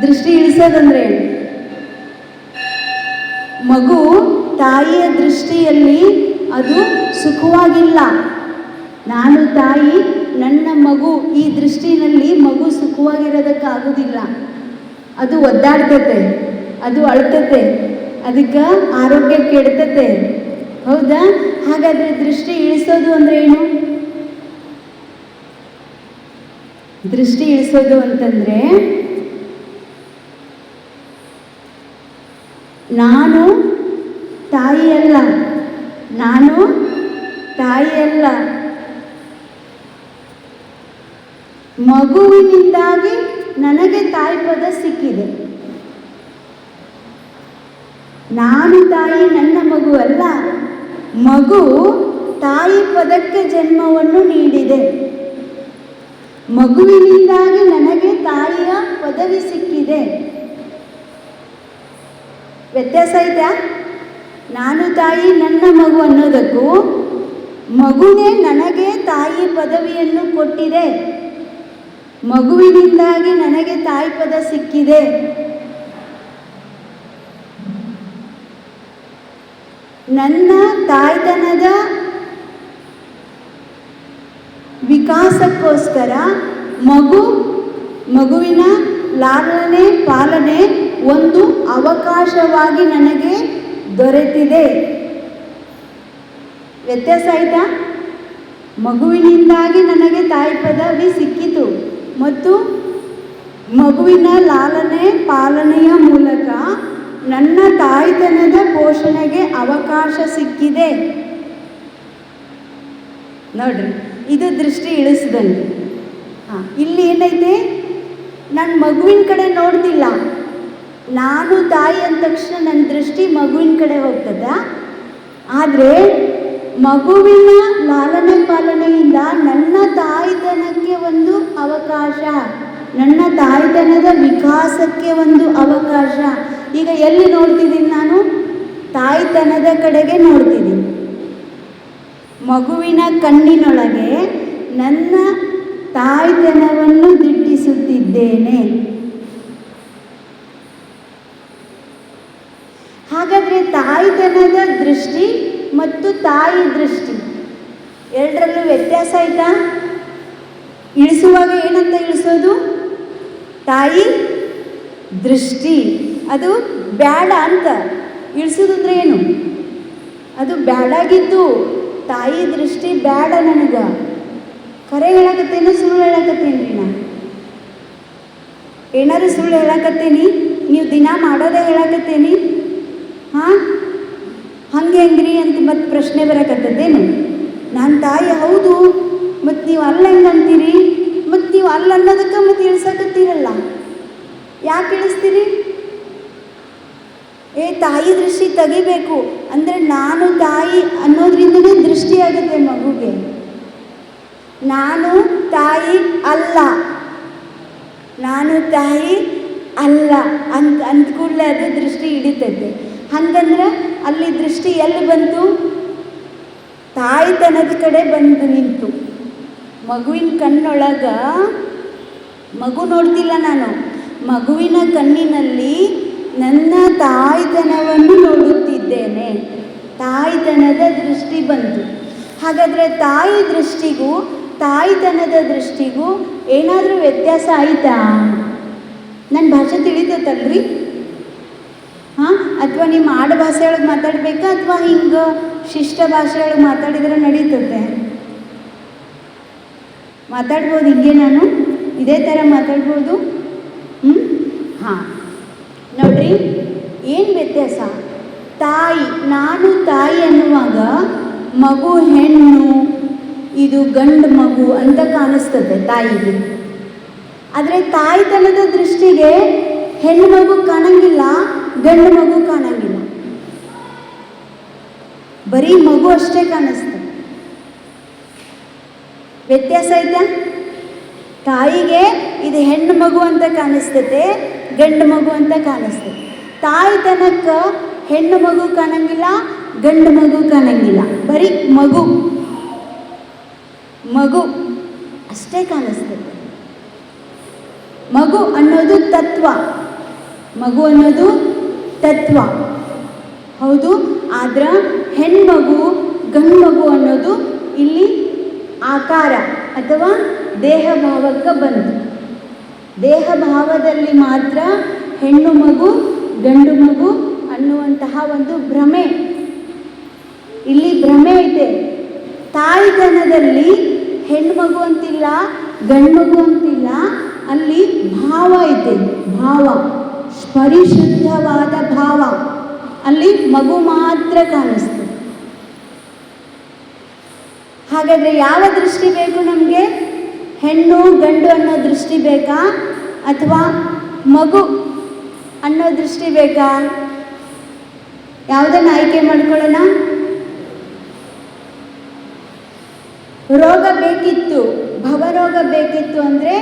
ದೃಷ್ಟಿ ಇಳಿಸೋದಂದ್ರೆ ಮಗು ತಾಯಿಯ ದೃಷ್ಟಿಯಲ್ಲಿ ಅದು ಸುಖವಾಗಿಲ್ಲ. ನಾನು ತಾಯಿ, ನನ್ನ ಮಗು, ಈ ದೃಷ್ಟಿನಲ್ಲಿ ಮಗು ಸುಖವಾಗಿರೋದಕ್ಕಾಗೋದಿಲ್ಲ. ಅದು ಒದ್ದಾಡ್ತತೆ, ಅದು ಅಳ್ತತೆ, ಅದಕ್ಕೆ ಆರೋಗ್ಯ ಕೆಡ್ತತೆ. ಹೌದಾ? ಹಾಗಾದರೆ ದೃಷ್ಟಿ ಇಳಿಸೋದು ಅಂದರೆ ಏನು? ದೃಷ್ಟಿ ಇಳಿಸೋದು ಅಂತಂದರೆ ನಾನು ತಾಯಿಯಲ್ಲ, ಮಗುವಿನಿಂದಾಗಿ ನನಗೆ ತಾಯಿ ಪದ ಸಿಕ್ಕಿದೆ. ನಾನು ತಾಯಿ, ನನ್ನ ಮಗು ಅಲ್ಲ. ಮಗು ತಾಯಿ ಪದಕ್ಕೆ ಜನ್ಮವನ್ನು ನೀಡಿದೆ. ಮಗುವಿನಿಂದಾಗಿ ನನಗೆ ತಾಯಿಯ ಪದವಿ ಸಿಕ್ಕಿದೆ. ವ್ಯತ್ಯಾಸ ಇದೆಯಾ? ನಾನು ತಾಯಿ, ನನ್ನ ಮಗು ಅನ್ನೋದಕ್ಕೂ ಮಗುನೇ ನನಗೆ ತಾಯಿ ಪದವಿಯನ್ನು ಕೊಟ್ಟಿದೆ. ಮಗುವಿನಿಂದಾಗಿ ನನಗೆ ತಾಯಿ ಪದ ಸಿಕ್ಕಿದೆ. ನನ್ನ ತಾಯ್ತನದ ವಿಕಾಸಕ್ಕೋಸ್ಕರ ಮಗುವಿನ ಲಾಲನೆ ಪಾಲನೆ ಒಂದು ಅವಕಾಶವಾಗಿ ನನಗೆ ದೊರೆತಿದೆ. ವ್ಯತ್ಯಾಸ ಆಯಿತಾ? ಮಗುವಿನಿಂದಾಗಿ ನನಗೆ ತಾಯಿ ಪದವಿ ಸಿಕ್ಕಿತು ಮತ್ತು ಮಗುವಿನ ಲಾಲನೆ ಪಾಲನೆಯ ಮೂಲಕ ನನ್ನ ತಾಯ್ತನದ ಪೋಷಣೆಗೆ ಅವಕಾಶ ಸಿಕ್ಕಿದೆ. ನೋಡ್ರಿ, ಇದು ದೃಷ್ಟಿ ಇಳಿಸಿದಂಗೆ. ಇಲ್ಲಿ ಏನೈತೆ? ನಾನು ಮಗುವಿನ ಕಡೆ ನೋಡ್ತಿಲ್ಲ. ನಾನು ತಾಯಿ ಅಂದ ತಕ್ಷಣ ನನ್ನ ದೃಷ್ಟಿ ಮಗುವಿನ ಕಡೆ ಹೋಗ್ತದ. ಆದರೆ ಮಗುವಿನ ಲಾಲನೆ ಪಾಲನೆಯಿಂದ ನನ್ನ ತಾಯ್ತನಕ್ಕೆ ಒಂದು ಅವಕಾಶ, ನನ್ನ ತಾಯ್ತನದ ವಿಕಾಸಕ್ಕೆ ಒಂದು ಅವಕಾಶ. ಈಗ ಎಲ್ಲಿ ನೋಡ್ತಿದ್ದೀನಿ ನಾನು? ತಾಯ್ತನದ ಕಡೆಗೆ ನೋಡ್ತಿದ್ದೀನಿ. ಮಗುವಿನ ಕಣ್ಣಿನೊಳಗೆ ನನ್ನ ತಾಯ್ತನವನ್ನು ದಿಟ್ಟಿಸುತ್ತಿದ್ದೇನೆ. ಹಾಗಾದರೆ ತಾಯ್ತನದ ದೃಷ್ಟಿ ಮತ್ತು ತಾಯಿ ದೃಷ್ಟಿ ಎರಡರಲ್ಲೂ ವ್ಯತ್ಯಾಸ ಆಯ್ತಾ? ಇಳಿಸುವಾಗ ಏನಂತ ಇಳಿಸೋದು? ತಾಯಿ ದೃಷ್ಟಿ. ಅದು ಬ್ಯಾಡ ಅಂತ ಇಳಿಸೋದಂದ್ರೆ ಏನು? ಅದು ಬ್ಯಾಡಾಗಿದ್ದು. ತಾಯಿ ದೃಷ್ಟಿ ಬ್ಯಾಡ ನನಗೆ. ಕರೆ ಹೇಳಕತ್ತೇನೋ ಸುಳ್ಳು ಹೇಳಕತ್ತೇನ್ರಿ? ನಾ ಏನಾರು ಸುಳ್ಳು ಹೇಳಕತ್ತೇನಿ? ನೀವು ದಿನ ಮಾಡೋದೇ ಹೇಳಕತ್ತೇನಿ? ಹಾಂ, ಹಂಗೆ ಹೆಂಗ್ರಿ ಅಂತ ಮತ್ತೆ ಪ್ರಶ್ನೆ ಬರಕತ್ತದೇನು? ನಾನು ತಾಯಿ ಹೌದು, ಮತ್ತು ನೀವು ಅಲ್ಲ ಹೆಂಗೆ ಅಂತೀರಿ? ಮತ್ತು ನೀವು ಅಲ್ಲ ಅನ್ನೋದಕ್ಕೆ ಮತ್ತೆ ಇಳಿಸಕತ್ತೀರಲ್ಲ, ಯಾಕೆ ಇಳಿಸ್ತೀರಿ? ತಾಯಿ ದೃಷ್ಟಿ ತೆಗಿಬೇಕು ಅಂದರೆ ನಾನು ತಾಯಿ ಅನ್ನೋದ್ರಿಂದಲೇ ದೃಷ್ಟಿ ಆಗುತ್ತೆ ಮಗುಗೆ. ನಾನು ತಾಯಿ ಅಲ್ಲ, ನಾನು ತಾಯಿ ಅಲ್ಲ ಅಂದ ಕೂಡಲೇ ಅದು ದೃಷ್ಟಿ ಹಿಡಿತೈತೆ. ಹಂಗಂದ್ರೆ ಅಲ್ಲಿ ದೃಷ್ಟಿ ಎಲ್ಲಿ ಬಂತು? ತಾಯ್ತನದ ಕಡೆ ಬಂದು ನಿಂತು. ಮಗುವಿನ ಕಣ್ಣೊಳಗೆ ಮಗು ನೋಡ್ತಿಲ್ಲ ನಾನು, ಮಗುವಿನ ಕಣ್ಣಿನಲ್ಲಿ ನನ್ನ ತಾಯ್ತನವನ್ನು ನೋಡುತ್ತಿದ್ದೇನೆ. ತಾಯ್ತನದ ದೃಷ್ಟಿ ಬಂತು. ಹಾಗಾದರೆ ತಾಯಿ ದೃಷ್ಟಿಗೂ ತಾಯ್ತನದ ದೃಷ್ಟಿಗೂ ಏನಾದರೂ ವ್ಯತ್ಯಾಸ ಆಯಿತಾ? ನನ್ನ ಭಾಷೆ ತಿಳಿತೈತಲ್ರಿ? ಹಾಂ, ಅಥವಾ ನಿಮ್ಮ ಆಡು ಭಾಷೆ ಒಳಗೆ ಮಾತಾಡಬೇಕಾ ಅಥವಾ ಹಿಂಗೆ ಶಿಷ್ಟ ಭಾಷೆ ಒಳಗೆ ಮಾತಾಡಿದ್ರೆ ನಡೀತದೆ? ಮಾತಾಡ್ಬೋದು ಹಿಂಗೆ, ನಾನು ಇದೇ ಥರ ಮಾತಾಡ್ಬೋದು. ಹಾಂ, ನೋಡ್ರಿ ಏನು ವ್ಯತ್ಯಾಸ? ತಾಯಿ, ನಾನು ತಾಯಿ ಅನ್ನುವಾಗ ಮಗು ಹೆಣ್ಣು, ಇದು ಗಂಡು ಮಗು ಅಂತ ಕಾಣಿಸ್ತದೆ ತಾಯಿಗೆ. ಆದರೆ ತಾಯ್ತನದ ದೃಷ್ಟಿಗೆ ಹೆಣ್ಣು ಮಗು ಕಾಣಂಗಿಲ್ಲ, ಗಂಡು ಮಗು ಕಾಣಂಗಿಲ್ಲ, ಬರೀ ಮಗು ಅಷ್ಟೇ ಕಾಣಿಸ್ತದೆ. ವ್ಯತ್ಯಾಸ ಐತಾ? ತಾಯಿಗೆ ಇದು ಹೆಣ್ಣು ಮಗು ಅಂತ ಕಾಣಿಸ್ತದೆ, ಗಂಡು ಮಗು ಅಂತ ಕಾಣಿಸ್ತದೆ. ತಾಯ್ತನಕ್ಕೆ ಹೆಣ್ಣು ಮಗು ಕಾಣಂಗಿಲ್ಲ, ಗಂಡು ಮಗು ಕಾಣಂಗಿಲ್ಲ, ಬರೀ ಮಗು ಮಗು ಅಷ್ಟೇ ಕಾಣಿಸ್ತದೆ. ಮಗು ಅನ್ನೋದು ತತ್ವ, ಮಗು ಅನ್ನೋದು ತತ್ವ ಹೌದು. ಆದ್ರೆ ಹೆಣ್ಮಗು ಗಂಡು ಮಗು ಅನ್ನೋದು ಇಲ್ಲಿ ಆಕಾರ ಅಥವಾ ದೇಹ ಭಾವಕ್ಕೆ ಬಂತು. ದೇಹ ಭಾವದಲ್ಲಿ ಮಾತ್ರ ಹೆಣ್ಣು ಮಗು ಗಂಡು ಮಗು ಅನ್ನುವಂತಹ ಒಂದು ಭ್ರಮೆ, ಇಲ್ಲಿ ಭ್ರಮೆ ಐತೆ. ತಾಯ್ತನದಲ್ಲಿ ಹೆಣ್ಣು ಮಗು ಅಂತಿಲ್ಲ, ಗಂಡು ಮಗು ಅಂತಿಲ್ಲ, ಅಲ್ಲಿ ಭಾವ ಐತೆ. ಭಾವ, ಪರಿಶುದ್ಧವಾದ ಭಾವ, ಅಲ್ಲಿ ಮಗು ಮಾತ್ರ ಕಾಣಿಸ್ತದೆ. ಹಾಗಾದರೆ ಯಾವ ದೃಷ್ಟಿ ಬೇಕು ನಮಗೆ? ಹೆಣ್ಣು ಗಂಡು ಅನ್ನೋ ದೃಷ್ಟಿ ಬೇಕಾ ಅಥವಾ ಮಗು ಅನ್ನೋ ದೃಷ್ಟಿ ಬೇಕಾ? ಯಾವುದನ್ನು ಆಯ್ಕೆ ಮಾಡ್ಕೊಳ್ಳೋಣ? ರೋಗ ಬೇಕಿತ್ತು, ಭವರೋಗ ಬೇಕಿತ್ತು ಅಂದರೆ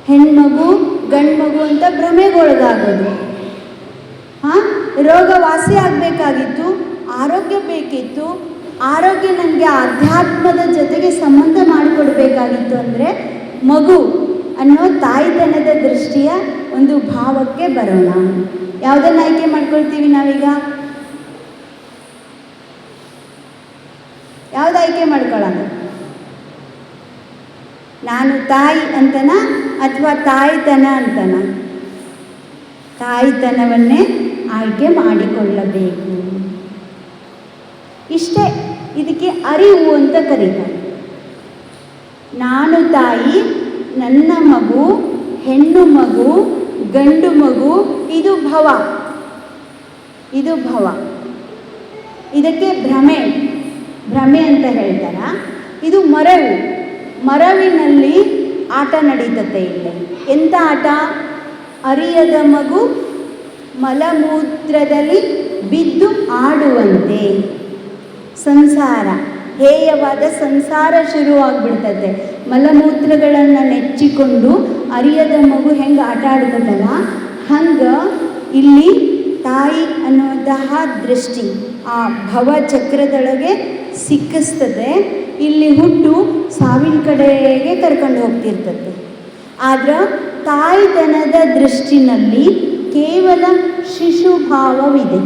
ಹೆಣ್ಮಗು ಗಂಡು ಮಗು ಅಂತ ಭ್ರಮೆಗೊಳಗಾಗೋದು. ಹಾಂ, ರೋಗ ವಾಸಿ ಆಗಬೇಕಾಗಿತ್ತು, ಆರೋಗ್ಯ ಬೇಕಿತ್ತು, ಆರೋಗ್ಯ ನನಗೆ ಆಧ್ಯಾತ್ಮದ ಜೊತೆಗೆ ಸಂಬಂಧ ಮಾಡಿಕೊಡ್ಬೇಕಾಗಿತ್ತು ಅಂದರೆ ಮಗು ಅನ್ನೋ ತಾಯ್ತನದ ದೃಷ್ಟಿಯ ಒಂದು ಭಾವಕ್ಕೆ ಬರೋಣ. ಯಾವುದನ್ನು ಆಯ್ಕೆ ಮಾಡ್ಕೊಳ್ತೀವಿ ನಾವೀಗ? ಯಾವ್ದು ಆಯ್ಕೆ ಮಾಡ್ಕೊಳ್ಳೋಣ? ನಾನು ತಾಯಿ ಅಂತನ ಅಥವಾ ತಾಯ್ತನ ಅಂತನ? ತಾಯ್ತನವನ್ನೇ ಆಯ್ಕೆ ಮಾಡಿಕೊಳ್ಳಬೇಕು. ಇಷ್ಟೇ, ಇದಕ್ಕೆ ಅರಿವು ಅಂತ ಕರೀತಾರೆ. ನಾನು ತಾಯಿ, ನನ್ನ ಮಗು, ಹೆಣ್ಣು ಮಗು, ಗಂಡು ಮಗು, ಇದು ಭವ, ಇದು ಭವ. ಇದಕ್ಕೆ ಭ್ರಮೆ, ಭ್ರಮೆ ಅಂತ ಹೇಳ್ತಾರ. ಇದು ಮರವು, ಮರವಿನಲ್ಲಿ ಆಟ ನಡೀತತೆ ಇಲ್ಲಿ. ಎಂಥ ಆಟ? ಅರಿಯದ ಮಗು ಮಲಮೂತ್ರದಲ್ಲಿ ಬಿದ್ದು ಆಡುವಂತೆ. ಸಂಸಾರ, ಹೇಯವಾದ ಸಂಸಾರ ಶುರುವಾಗ್ಬಿಡ್ತದೆ. ಮಲಮೂತ್ರಗಳನ್ನು ನೆಚ್ಚಿಕೊಂಡು ಅರಿಯದ ಮಗು ಹೆಂಗೆ ಆಟ ಆಡ್ತದಲ್ಲ, ಹಂಗೆ ಇಲ್ಲಿ ತಾಯಿ ಅನ್ನುವಂತಹ ದೃಷ್ಟಿ ಆ ಭವಚಕ್ರದೊಳಗೆ ಸಿಕ್ಕಿಸ್ತದೆ. ಇಲ್ಲಿ ಹುಟ್ಟು ಸಾವಿನ ಕಡೆಗೆ ಕರ್ಕೊಂಡು ಹೋಗ್ತಿರ್ತದೆ. ಆದ್ರೆ ತಾಯ್ತನದ ದೃಷ್ಟಿನಲ್ಲಿ ಕೇವಲ ಶಿಶುಭಾವವಿದೆ.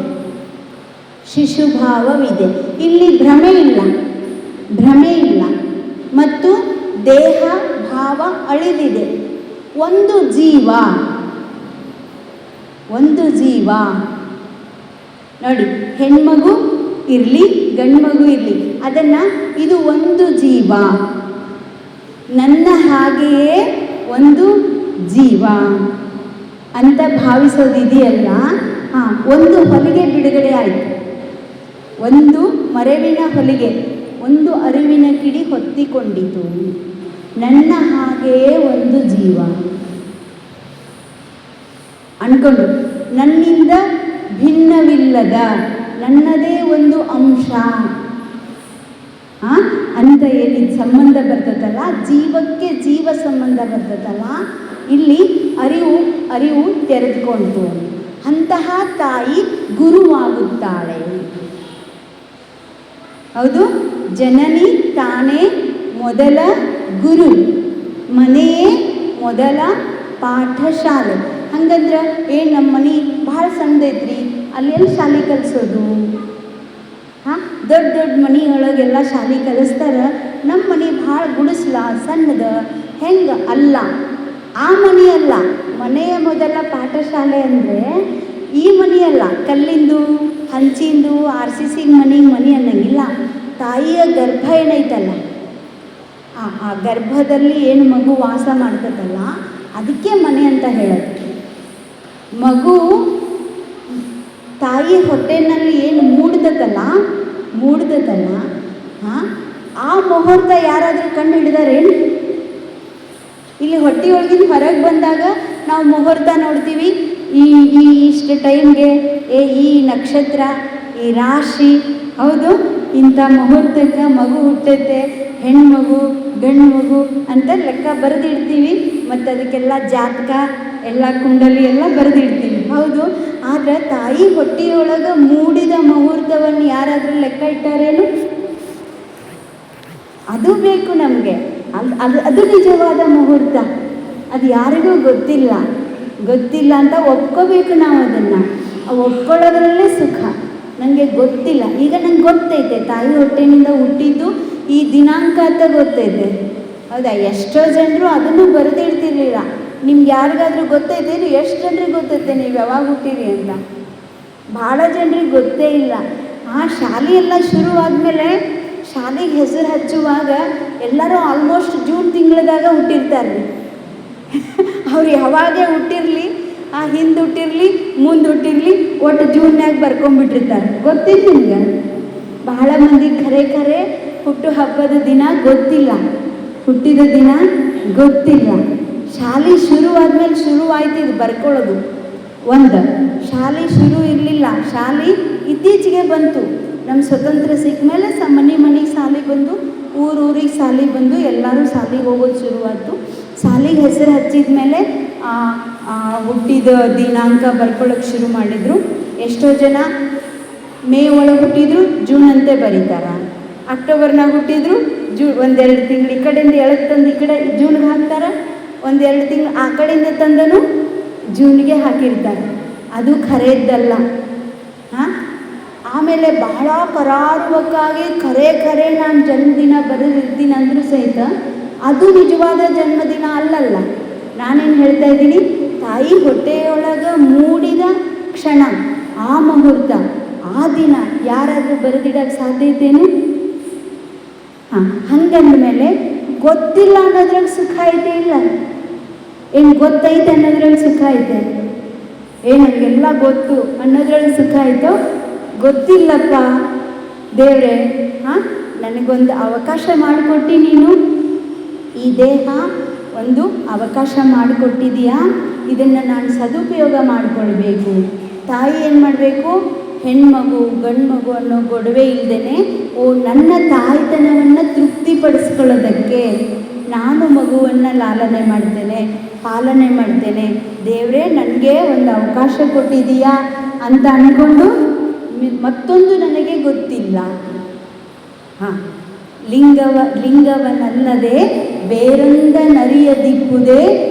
ಶಿಶುಭಾವವಿದೆ. ಇಲ್ಲಿ ಭ್ರಮೆ ಇಲ್ಲ, ಭ್ರಮೆ ಇಲ್ಲ. ಮತ್ತು ದೇಹ ಭಾವ ಅಳಿದಿದೆ. ಒಂದು ಜೀವ, ಒಂದು ಜೀವ ನೋಡಿ, ಹೆಣ್ಮಗು ಇರಲಿ ಗಂಡ್ಮಗು ಇರಲಿ, ಅದನ್ನು ಇದು ಒಂದು ಜೀವ, ನನ್ನ ಹಾಗೆಯೇ ಒಂದು ಜೀವ ಅಂತ ಭಾವಿಸೋದಿದೆಯಲ್ಲ. ಒಂದು ಹೊಲಿಗೆ ಬಿಡುಗಡೆ ಆಯಿತು. ಒಂದು ಮರವಿನ ಹೊಲಿಗೆ, ಒಂದು ಅರಿವಿನ ಕಿಡಿ ಹೊತ್ತಿಕೊಂಡಿತು. ನನ್ನ ಹಾಗೆಯೇ ಒಂದು ಜೀವ ಅಂದ್ಕೊಂಡು, ನನ್ನಿಂದ ಭಿನ್ನವಿಲ್ಲದ ನನ್ನದೇ ಒಂದು ಅಂಶ ಅಂತ ಏನಿದು ಸಂಬಂಧ ಬರ್ತದಲ್ಲ, ಜೀವಕ್ಕೆ ಜೀವ ಸಂಬಂಧ ಬರ್ತದಲ್ಲ, ಇಲ್ಲಿ ಅರಿವು ತೆರೆದುಕೊಂಡು ಅಂತಹ ತಾಯಿ ಗುರುವಾಗುತ್ತಾಳೆ. ಹೌದು, ಜನನಿ ತಾನೇ ಮೊದಲ ಗುರು, ಮನೆಯೇ ಮೊದಲ ಪಾಠಶಾಲೆ. ಹಂಗಂದ್ರೆ ನಮ್ಮ ಮನೆ ಭಾಳ ಸಣ್ಣದೈತ್ರಿ, ಅಲ್ಲೆಲ್ಲಿ ಶಾಲೆ ಕಲಿಸೋದು? ದೊಡ್ಡ ದೊಡ್ಡ ಮನೆಯೊಳಗೆಲ್ಲ ಶಾಲೆ ಕಲಿಸ್ತಾರೆ, ನಮ್ಮ ಮನೆ ಭಾಳ ಗುಡಿಸ್ಲ ಸಣ್ಣದ ಹೆಂಗೆ? ಅಲ್ಲ, ಆ ಮನೆಯಲ್ಲ. ಮನೆಯ ಮೊದಲ ಪಾಠಶಾಲೆ ಅಂದರೆ ಈ ಮನೆಯಲ್ಲ, ಕಲ್ಲಿಂದು ಹಂಚಿಂದು RCC ಮನೆ ಅನ್ನಂಗಿಲ್ಲ. ತಾಯಿಯ ಗರ್ಭ ಏನೈತಲ್ಲ, ಆ ಗರ್ಭದಲ್ಲಿ ಏನು ಮಗು ವಾಸ ಮಾಡ್ತದಲ್ಲ, ಅದಕ್ಕೆ ಮನೆ ಅಂತ ಹೇಳೋದು. ಮಗು ತಾಯಿ ಹೊಟ್ಟೆನಲ್ಲಿ ಏನು ಮೂಡ್ತದಲ್ಲ, ಆ ಮುಹೂರ್ತ ಯಾರಾದರೂ ಕಂಡು ಹಿಡಿದಾರೇನು? ಇಲ್ಲಿ ಹೊಟ್ಟೆಯೊಳಗಿನ ಹೊರಗೆ ಬಂದಾಗ ನಾವು ಮುಹೂರ್ತ ನೋಡ್ತೀವಿ. ಇಷ್ಟು ಟೈಮ್ಗೆ ಈ ನಕ್ಷತ್ರ, ಈ ರಾಶಿ, ಹೌದು, ಇಂಥ ಮುಹೂರ್ತಕ್ಕೆ ಮಗು ಹುಟ್ಟುತ್ತೆ, ಹೆಣ್ಮಗು ಗಂಡು ಮಗು ಅಂತ ಲೆಕ್ಕ ಬರೆದಿಡ್ತೀವಿ. ಮತ್ತು ಅದಕ್ಕೆಲ್ಲ ಜಾತಕ ಎಲ್ಲ ಕುಂಡಲಿ ಎಲ್ಲ ಬರೆದಿಡ್ತೀವಿ, ಹೌದು. ಆದರೆ ತಾಯಿ ಹೊಟ್ಟೆಯೊಳಗೆ ಮೂಡಿದ ಮುಹೂರ್ತವನ್ನು ಯಾರಾದರೂ ಲೆಕ್ಕ ಇಟ್ಟಾರೇನು? ಅದು ಬೇಕು ನಮಗೆ. ಅದು ನಿಜವಾದ ಮುಹೂರ್ತ. ಅದು ಯಾರಿಗೂ ಗೊತ್ತಿಲ್ಲ ಅಂತ ಒಪ್ಕೋಬೇಕು ನಾವು. ಅದನ್ನು ಒಪ್ಕೊಳ್ಳೋದ್ರಲ್ಲೇ ಸುಖ. ನನಗೆ ಗೊತ್ತಿಲ್ಲ, ಈಗ ನಂಗೆ ಗೊತ್ತೈತೆ ತಾಯಿ ಹೊಟ್ಟೆನಿಂದ ಹುಟ್ಟಿದ್ದು ಈ ದಿನಾಂಕ ಅಂತ ಗೊತ್ತೈತೆ, ಹೌದಾ? ಎಷ್ಟೋ ಜನರು ಅದನ್ನು ಬರೆದಿಡ್ತಿರ್ಲಿಲ್ಲ. ನಿಮ್ಗೆ ಯಾರಿಗಾದ್ರೂ ಗೊತ್ತೈತೆ? ಎಷ್ಟು ಜನರಿಗೆ ಗೊತ್ತೈತೆ ನೀವು ಯಾವಾಗ ಹುಟ್ಟಿರಿ ಅಂತ? ಭಾಳ ಜನರಿಗೆ ಗೊತ್ತೇ ಇಲ್ಲ. ಶಾಲೆಯೆಲ್ಲ ಶುರುವಾದಮೇಲೆ ಶಾಲೆಗೆ ಹೆಸರು ಹಚ್ಚುವಾಗ ಎಲ್ಲರೂ ಆಲ್ಮೋಸ್ಟ್ ಜೂನ್ ತಿಂಗಳದಾಗ ಹುಟ್ಟಿರ್ತಾರೆ. ಅವ್ರು ಯಾವಾಗ ಹುಟ್ಟಿರಲಿ, ಹಿಂದೆ ಹುಟ್ಟಿರಲಿ ಮುಂದೆ ಹುಟ್ಟಿರಲಿ, ಒಟ್ಟು ಜೂನ್ಯಾಗ ಬರ್ಕೊಂಡ್ಬಿಟ್ಟಿರ್ತಾರೆ. ಗೊತ್ತಿಲ್ಲ ನಿಮ್ಗೆ? ಬಹಳ ಮಂದಿ ಖರೆ ಹುಟ್ಟು ಹಬ್ಬದ ದಿನ ಗೊತ್ತಿಲ್ಲ, ಹುಟ್ಟಿದ ದಿನ ಗೊತ್ತಿಲ್ಲ. ಶಾಲೆ ಶುರುವಾದ್ಮೇಲೆ ಶುರುವಾಯ್ತು ಇದು ಬರ್ಕೊಳ್ಳೋದು. ಒಂದು ಶಾಲೆ ಶುರು ಇರಲಿಲ್ಲ, ಶಾಲೆ ಇತ್ತೀಚೆಗೆ ಬಂತು. ನಮ್ಮ ಸ್ವತಂತ್ರ ಸಿಕ್ಕ ಮೇಲೆ ಮನೆಗೆ ಶಾಲೆಗೆ ಬಂದು, ಊರಿಗೆ ಶಾಲೆಗೆ ಬಂದು ಎಲ್ಲರೂ ಶಾಲೆಗೆ ಹೋಗೋದು ಶುರುವಾಯಿತು. ಶಾಲೆಗೆ ಹೆಸರು ಹಚ್ಚಿದ ಮೇಲೆ ಹುಟ್ಟಿದ ದಿನಾಂಕ ಬರ್ಕೊಳ್ಳೋಕೆ ಶುರು ಮಾಡಿದರು. ಎಷ್ಟೋ ಜನ ಮೇ ಒಳಗೆ ಹುಟ್ಟಿದ್ರು ಜೂನ್ ಅಂತೆ ಬರೀತಾರೆ. ಅಕ್ಟೋಬರ್ನಾಗ ಹುಟ್ಟಿದ್ರು ಒಂದೆರಡು ತಿಂಗಳು ಈ ಕಡೆಯಿಂದ ಎಳಕ್ಕೆ ತಂದು ಈ ಕಡೆ ಜೂನ್ಗೆ ಹಾಕ್ತಾರೆ, ಒಂದೆರಡು ತಿಂಗಳು ಆ ಕಡೆಯಿಂದ ತಂದನು ಜೂನ್ಗೆ ಹಾಕಿರ್ತಾರೆ. ಅದು ಖರೇದ್ದಲ್ಲ. ಆಮೇಲೆ ಬಹಳ ಕರಾರುವಕ್ಕಾಗಿ ಖರೆ ನಾನು ಜನ್ಮದಿನ ಬರೆದಿರ್ತೀನಿ ಅಂದರೂ ಸಹಿತ ಅದು ನಿಜವಾದ ಜನ್ಮದಿನ ಅಲ್ಲಲ್ಲ. ನಾನೇನು ಹೇಳ್ತಾ ಇದ್ದೀನಿ, ತಾಯಿ ಹೊಟ್ಟೆಯೊಳಗೆ ಮೂಡಿದ ಕ್ಷಣ, ಆ ಮುಹೂರ್ತ, ಆ ದಿನ ಯಾರಾದರೂ ಬರೆದಿಡೋಕ್ಕೆ ಸಾಧ್ಯತೆಯೇನು? ಹಂಗಂದ್ಮೇಲೆ ಗೊತ್ತಿಲ್ಲ ಅನ್ನೋದ್ರಲ್ಲಿ ಸುಖ ಐತೆ ಇಲ್ಲ? ಏನು ಗೊತ್ತೈತೆ ಅನ್ನೋದ್ರಲ್ಲಿ ಸುಖ ಐತೆ? ನನಗೆಲ್ಲ ಗೊತ್ತು ಅನ್ನೋದ್ರಲ್ಲಿ ಸುಖ ಆಯಿತು? ಗೊತ್ತಿಲ್ಲಪ್ಪ ದೇವ್ರೆ, ನನಗೊಂದು ಅವಕಾಶ ಮಾಡಿಕೊಟ್ಟು ನೀನು ಈ ದೇಹ ಒಂದು ಅವಕಾಶ ಮಾಡಿಕೊಟ್ಟಿದೆಯಾ, ಇದನ್ನು ನಾನು ಸದುಪಯೋಗ ಮಾಡಿಕೊಳ್ಬೇಕು. ತಾಯಿ ಏನು ಮಾಡಬೇಕು? ಹೆಣ್ಮಗು ಗಂಡು ಮಗು ಅನ್ನೋ ಗೊಡವೆ ಇಲ್ಲದೇ ನನ್ನ ತಾಯ್ತನವನ್ನು ತೃಪ್ತಿಪಡಿಸ್ಕೊಳ್ಳೋದಕ್ಕೆ ನಾನು ಮಗುವನ್ನು ಲಾಲನೆ ಮಾಡ್ತೇನೆ, ಪಾಲನೆ ಮಾಡ್ತೇನೆ. ದೇವರೇ ನನಗೆ ಒಂದು ಅವಕಾಶ ಕೊಟ್ಟಿದೀಯಾ ಅಂತ ಅಂದ್ಕೊಂಡು ಮತ್ತೊಂದು ನನಗೆ ಗೊತ್ತಿಲ್ಲ. ಹಾಂ, ಲಿಂಗವನಲ್ಲದೆ ಬೇರೊಂದ ನರಿಯದಿಪ್ಪುದೇ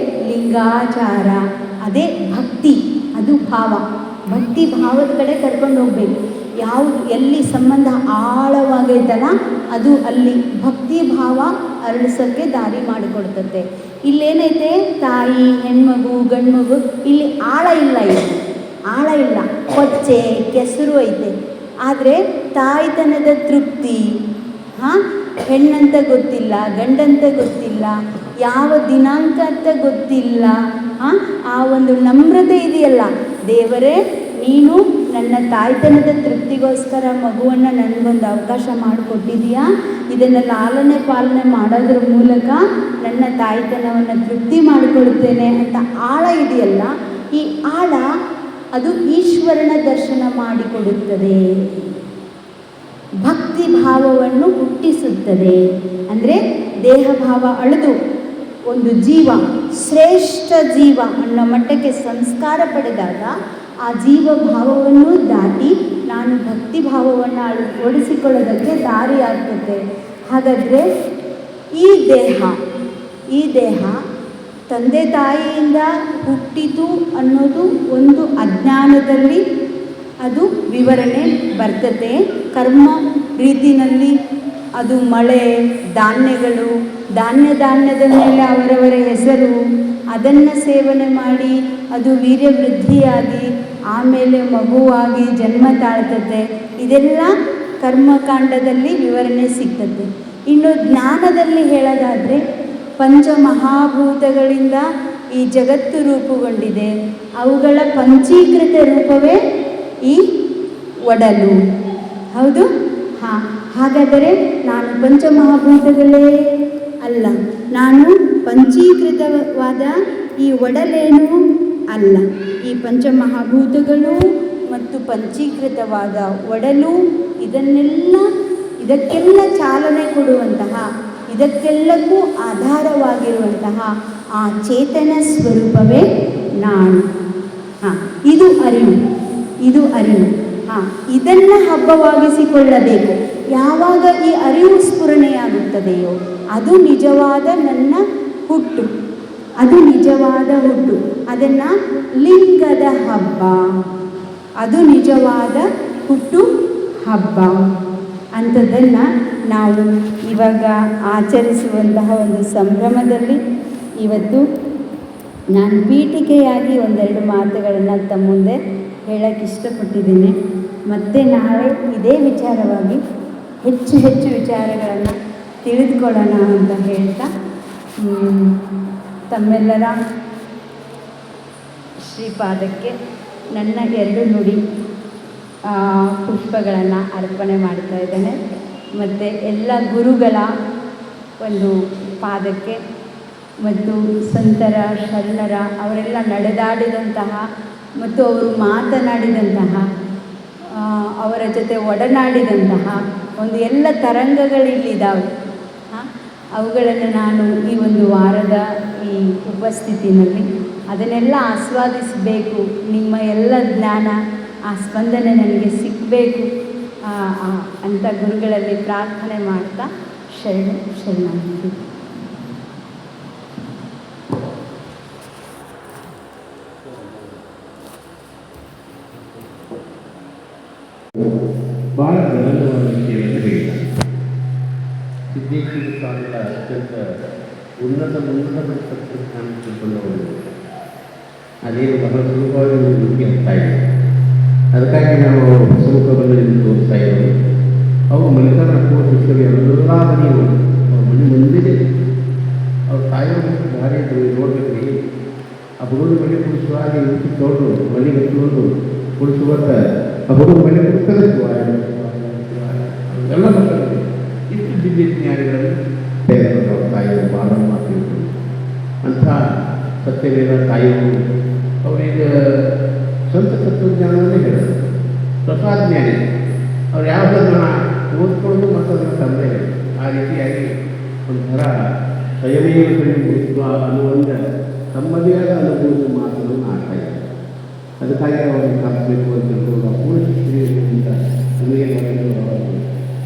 ಲಿಂಗಾಚಾರ. ಅದೇ ಭಕ್ತಿ, ಅದು ಭಾವ. ಭಕ್ತಿ ಭಾವದ ಕಡೆ ಕರ್ಕೊಂಡು ಹೋಗ್ಬೇಕು. ಯಾವುದು ಎಲ್ಲಿ ಸಂಬಂಧ ಆಳವಾಗೈತಲ್ಲ ಅದು ಅಲ್ಲಿ ಭಕ್ತಿ ಭಾವ ಅರಳಿಸೋಕ್ಕೆ ದಾರಿ ಮಾಡಿಕೊಡ್ತತೆ. ಇಲ್ಲೇನೈತೆ? ತಾಯಿ, ಹೆಣ್ಮಗು, ಗಂಡ್ಮಗು, ಇಲ್ಲಿ ಆಳ ಇಲ್ಲ. ಇದು ಆಳ ಇಲ್ಲ, ಕೊಚ್ಚೆ ಕೆಸರು ಐತೆ. ಆದರೆ ತಾಯ್ತನದ ತೃಪ್ತಿ, ಹಾಂ, ಹೆಣ್ಣಂತ ಗೊತ್ತಿಲ್ಲ, ಗಂಡಂತ ಗೊತ್ತಿಲ್ಲ, ಯಾವ ದಿನಾಂಕ ಅಂತ ಗೊತ್ತಿಲ್ಲ. ಹಾಂ, ಆ ಒಂದು ನಮ್ರತೆ ಇದೆಯಲ್ಲ, ದೇವರೇ ನೀನು ನನ್ನ ತಾಯ್ತನದ ತೃಪ್ತಿಗೋಸ್ಕರ ಮಗುವನ್ನು ನನಗೊಂದು ಅವಕಾಶ ಮಾಡಿಕೊಟ್ಟಿದೀಯಾ, ಇದನ್ನು ಲಾಲನೆ ಪಾಲನೆ ಮಾಡೋದ್ರ ಮೂಲಕ ನನ್ನ ತಾಯ್ತನವನ್ನು ತೃಪ್ತಿ ಮಾಡಿಕೊಳ್ತೇನೆ ಅಂತ ಆಳ ಇದೆಯಲ್ಲ, ಈ ಆಳ ಅದು ಈಶ್ವರನ ದರ್ಶನ ಮಾಡಿಕೊಡುತ್ತದೆ, ಭಕ್ತಿ ಭಾವವನ್ನು ಹುಟ್ಟಿಸುತ್ತದೆ. ಅಂದರೆ ದೇಹ ಭಾವ ಅಳೆದು ಒಂದು ಜೀವ ಶ್ರೇಷ್ಠ ಜೀವ ಅನ್ನೋ ಮಟ್ಟಕ್ಕೆ ಸಂಸ್ಕಾರ ಪಡೆದಾಗ ಆ ಜೀವ ಭಾವವನ್ನು ದಾಟಿ ನಾನು ಭಕ್ತಿ ಭಾವವನ್ನು ಓಡಿಸಿಕೊಳ್ಳೋದಕ್ಕೆ ದಾರಿ ಆಗ್ತದೆ. ಹಾಗಾದರೆ ಈ ದೇಹ ತಂದೆ ತಾಯಿಯಿಂದ ಹುಟ್ಟಿತು ಅನ್ನೋದು ಒಂದು ಅಜ್ಞಾನದಲ್ಲಿ ಅದು ವಿವರಣೆ ಬರ್ತದೆ. ಕರ್ಮ ರೀತಿಯಲ್ಲಿ ಅದು ಮಳೆ, ಧಾನ್ಯಗಳು, ಧಾನ್ಯದ ಮೇಲೆ ಅವರವರ ಹೆಸರು, ಅದನ್ನು ಸೇವನೆ ಮಾಡಿ ಅದು ವೀರ್ಯವೃದ್ಧಿಯಾಗಿ ಆಮೇಲೆ ಮಗುವಾಗಿ ಜನ್ಮ ತಾಳ್ತದೆ. ಇದೆಲ್ಲ ಕರ್ಮಕಾಂಡದಲ್ಲಿ ವಿವರಣೆ ಸಿಗ್ತದೆ. ಇನ್ನು ಜ್ಞಾನದಲ್ಲಿ ಹೇಳೋದಾದರೆ ಪಂಚಮಹಾಭೂತಗಳಿಂದ ಈ ಜಗತ್ತು ರೂಪುಗೊಂಡಿದೆ. ಅವುಗಳ ಪಂಚೀಕೃತ ರೂಪವೇ ಈ ಒಡಲು. ಹೌದು? ಹಾಂ, ಹಾಗಾದರೆ ನಾನು ಪಂಚಮಹಾಭೂತಗಳೇ ಅಲ್ಲ, ನಾನು ಪಂಚೀಕೃತವಾದ ಈ ಒಡಲೇನೂ ಅಲ್ಲ. ಈ ಪಂಚಮಹಾಭೂತಗಳು ಮತ್ತು ಪಂಚೀಕೃತವಾದ ಒಡಲು ಇದಕ್ಕೆಲ್ಲ ಚಾಲನೆ ಕೊಡುವಂತಹ, ಇದಕ್ಕೆಲ್ಲಕ್ಕೂ ಆಧಾರವಾಗಿರುವಂತಹ ಆ ಚೇತನ ಸ್ವರೂಪವೇ ನಾನು. ಹಾಂ, ಇದು ಅರಿವು. ಹಾಂ, ಇದನ್ನು ಹಬ್ಬವಾಗಿಸಿಕೊಳ್ಳಬೇಕು. ಯಾವಾಗ ಈ ಅರಿವು ಸ್ಫುರಣೆಯಾಗುತ್ತದೆಯೋ ಅದು ನಿಜವಾದ ನನ್ನ ಹುಟ್ಟು, ಅದು ನಿಜವಾದ ಹುಟ್ಟು. ಅದನ್ನು ಲಿಂಗದ ಹಬ್ಬ, ಅದು ನಿಜವಾದ ಹುಟ್ಟು ಹಬ್ಬ ಅಂಥದ್ದನ್ನು ನಾವು ಇವಾಗ ಆಚರಿಸುವಂತಹ ಒಂದು ಸಂಭ್ರಮದಲ್ಲಿ ಇವತ್ತು ನಾನು ಪೀಠಿಕೆಯಾಗಿ ಒಂದೆರಡು ಮಾತುಗಳನ್ನು ತಮ್ಮ ಮುಂದೆ ಹೇಳಕ್ಕೆ ಇಷ್ಟಪಟ್ಟಿದ್ದೀನಿ. ಮತ್ತು ನಾಳೆ ಇದೇ ವಿಚಾರವಾಗಿ ಹೆಚ್ಚು ವಿಚಾರಗಳನ್ನು ತಿಳಿದುಕೊಳ್ಳೋಣ ಅಂತ ಹೇಳ್ತಾ ತಮ್ಮೆಲ್ಲರ ಶ್ರೀಪಾದಕ್ಕೆ ನನ್ನ 2 ನುಡಿ ಪುಷ್ಪಗಳನ್ನು ಅರ್ಪಣೆ ಮಾಡ್ತಾ ಇದ್ದೇನೆ. ಮತ್ತು ಎಲ್ಲ ಗುರುಗಳ ಒಂದು ಪಾದಕ್ಕೆ ಮತ್ತು ಸಂತರ, ಶರಣರ ಅವರೆಲ್ಲ ನಡೆದಾಡಿದಂತಹ ಮತ್ತು ಅವರು ಮಾತನಾಡಿದಂತಹ, ಅವರ ಜೊತೆ ಒಡನಾಡಿದಂತಹ ಒಂದು ಎಲ್ಲ ತರಂಗಗಳಿಲ್ಲಿದ್ದಾವೆ. ಅವುಗಳನ್ನು ನಾನು ಈ ಒಂದು ವಾರದ ಈ ಉಪಸ್ಥಿತಿನಲ್ಲಿ ಅದನ್ನೆಲ್ಲ ಆಸ್ವಾದಿಸಬೇಕು. ನಿಮ್ಮ ಎಲ್ಲ ಜ್ಞಾನ, ಆ ಸ್ಪಂದನೆ ನನಗೆ ಸಿಕ್ಕಬೇಕು ಅಂತ ಗುರುಗಳಲ್ಲಿ ಪ್ರಾರ್ಥನೆ ಮಾಡ್ತಾ ಶರಣಾರ್ಥಿ. ಭಾಳ ಪ್ರಬಲವಾದ ವಿಷಯವನ್ನು ಹೇಳಿದ್ದಾರೆ. ಸಿದ್ದೇಶ್ವರ ಸ್ವಾಮಿಗಳ ಅತ್ಯಂತ ಉನ್ನತ ಪಡಿಸತಕ್ಕಂಥ ತಿಳ್ಕೊಂಡವರು ಅದೇನು ಬಹಳ ಸುಲಭವಾಗಿ ನಮಗೆ ಅರ್ಥ ಇದೆ. ಅದಕ್ಕಾಗಿ ನಾವು ಸುಲಭವನ್ನು ತೋರಿಸ್ತಾ ಇದ್ದೇವೆ. ಅವು ಮಲ್ಲಿಕಾರ್ಜುನ ಪುಸ್ತಕ ಎಲ್ಲ ಮನೆಯು ಮನೆ ಮುಂದಿದೆ. ಅವ್ರು ತಾಯಿಯವರು ಭಾರಿ ನೋಡ್ಬೇಕು. ಆ ಹುಡುಗ ಮನೆ ಕುಡಿಸುವಾಗ ಉಚ್ಚಿ ತೊಗೊಂಡು ಮನೆಗೆ ಹಚ್ಚಿಕೊಂಡು ಕುಡಿಸುವಂತ ಆ ಹುಡುಗ ಮನೆ ಕುಡಿಸ್ತಾರೆ. ಎಲ್ಲ ಮಕ್ಕಳಿಗೆ ಇಷ್ಟು ದಿವ್ಯ ಜ್ಞಾನಿಗಳಲ್ಲಿ ತಾಯಿಯವರು ಭಾಳ ಮಾತು ಅಂಥ ಸತ್ಯವೇದ ತಾಯಿಯವರು ಅವರಿಗೆ ಸ್ವಂತ ತತ್ವಜ್ಞಾನವನ್ನೇ ಹೇಳಿದ್ರು. ಸ್ವಸಾಜ್ಞಾನಿ ಅವ್ರು ಯಾವುದನ್ನು ಓದ್ಕೊಂಡು ಮತ್ತು ಅದನ್ನು ತಂದೆ ಆ ರೀತಿಯಾಗಿ ಒಂಥರ ಸ್ವಯಮೇವ ಭೂತ್ವ ಅನ್ನುವಂಥ ತಮ್ಮದೇ ಆದ ಅನುಭವದ ಮಾತನ್ನು ಆಡ್ತಾ ಇದ್ದಾರೆ. ಅದಕ್ಕಾಗಿ ಅವರನ್ನು ಕಾಸಬೇಕು ಅಂತ ಹೇಳ್ಕೊಂಡು ಅಪೂರ್ಣ ಶಿಕ್ಷೆಯಿಂದ ನಮಗೆ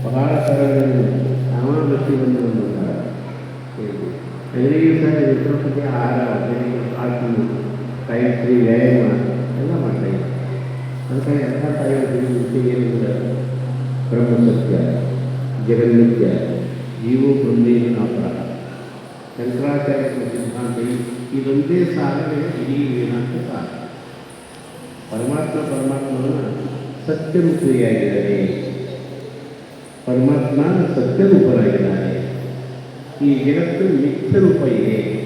ಬಹಳ ಸ್ಥಳಗಳಲ್ಲಿ ಸಾಮಾನ್ಯ ಎಲ್ಲರಿಗೂ ಸಹ ವಿಶ್ವಸತೆ ಆಹಾರ ಆಸನ ಗಾಯತ್ರಿ ವ್ಯಾಯಾಮ ಎಲ್ಲ ಮಾಡ್ತಾಯಿದ್ದಾರೆ. ಅದಕ್ಕಾಗಿ ಎಲ್ಲ ತಾಯಿಯ ಏನಿಲ್ಲ ಬ್ರಹ್ಮಸತ್ಯ ಜಗನ್ನಿತ್ಯ ಜೀವೋ ಬ್ರಹ್ಮೇನಾಪರ ಶಂಕರಾಚಾರ್ಯ ಸಿದ್ಧಾಂತ ಇದೊಂದೇ ಸಾಧನೆ ಇಡೀ ವೇದಾಂತ ಸಾಧನೆ. ಪರಮಾತ್ಮನ ಸತ್ಯರೂಪಿಯಾಗಿದ್ದಾರೆ. ಪರಮಾತ್ಮ ಸತ್ಯರೂಪರಾಗಿದ್ದಾರೆ. ಈ ಜಗತ್ತು ಮಿಥ್ಯ ರೂಪ ಇದೆ.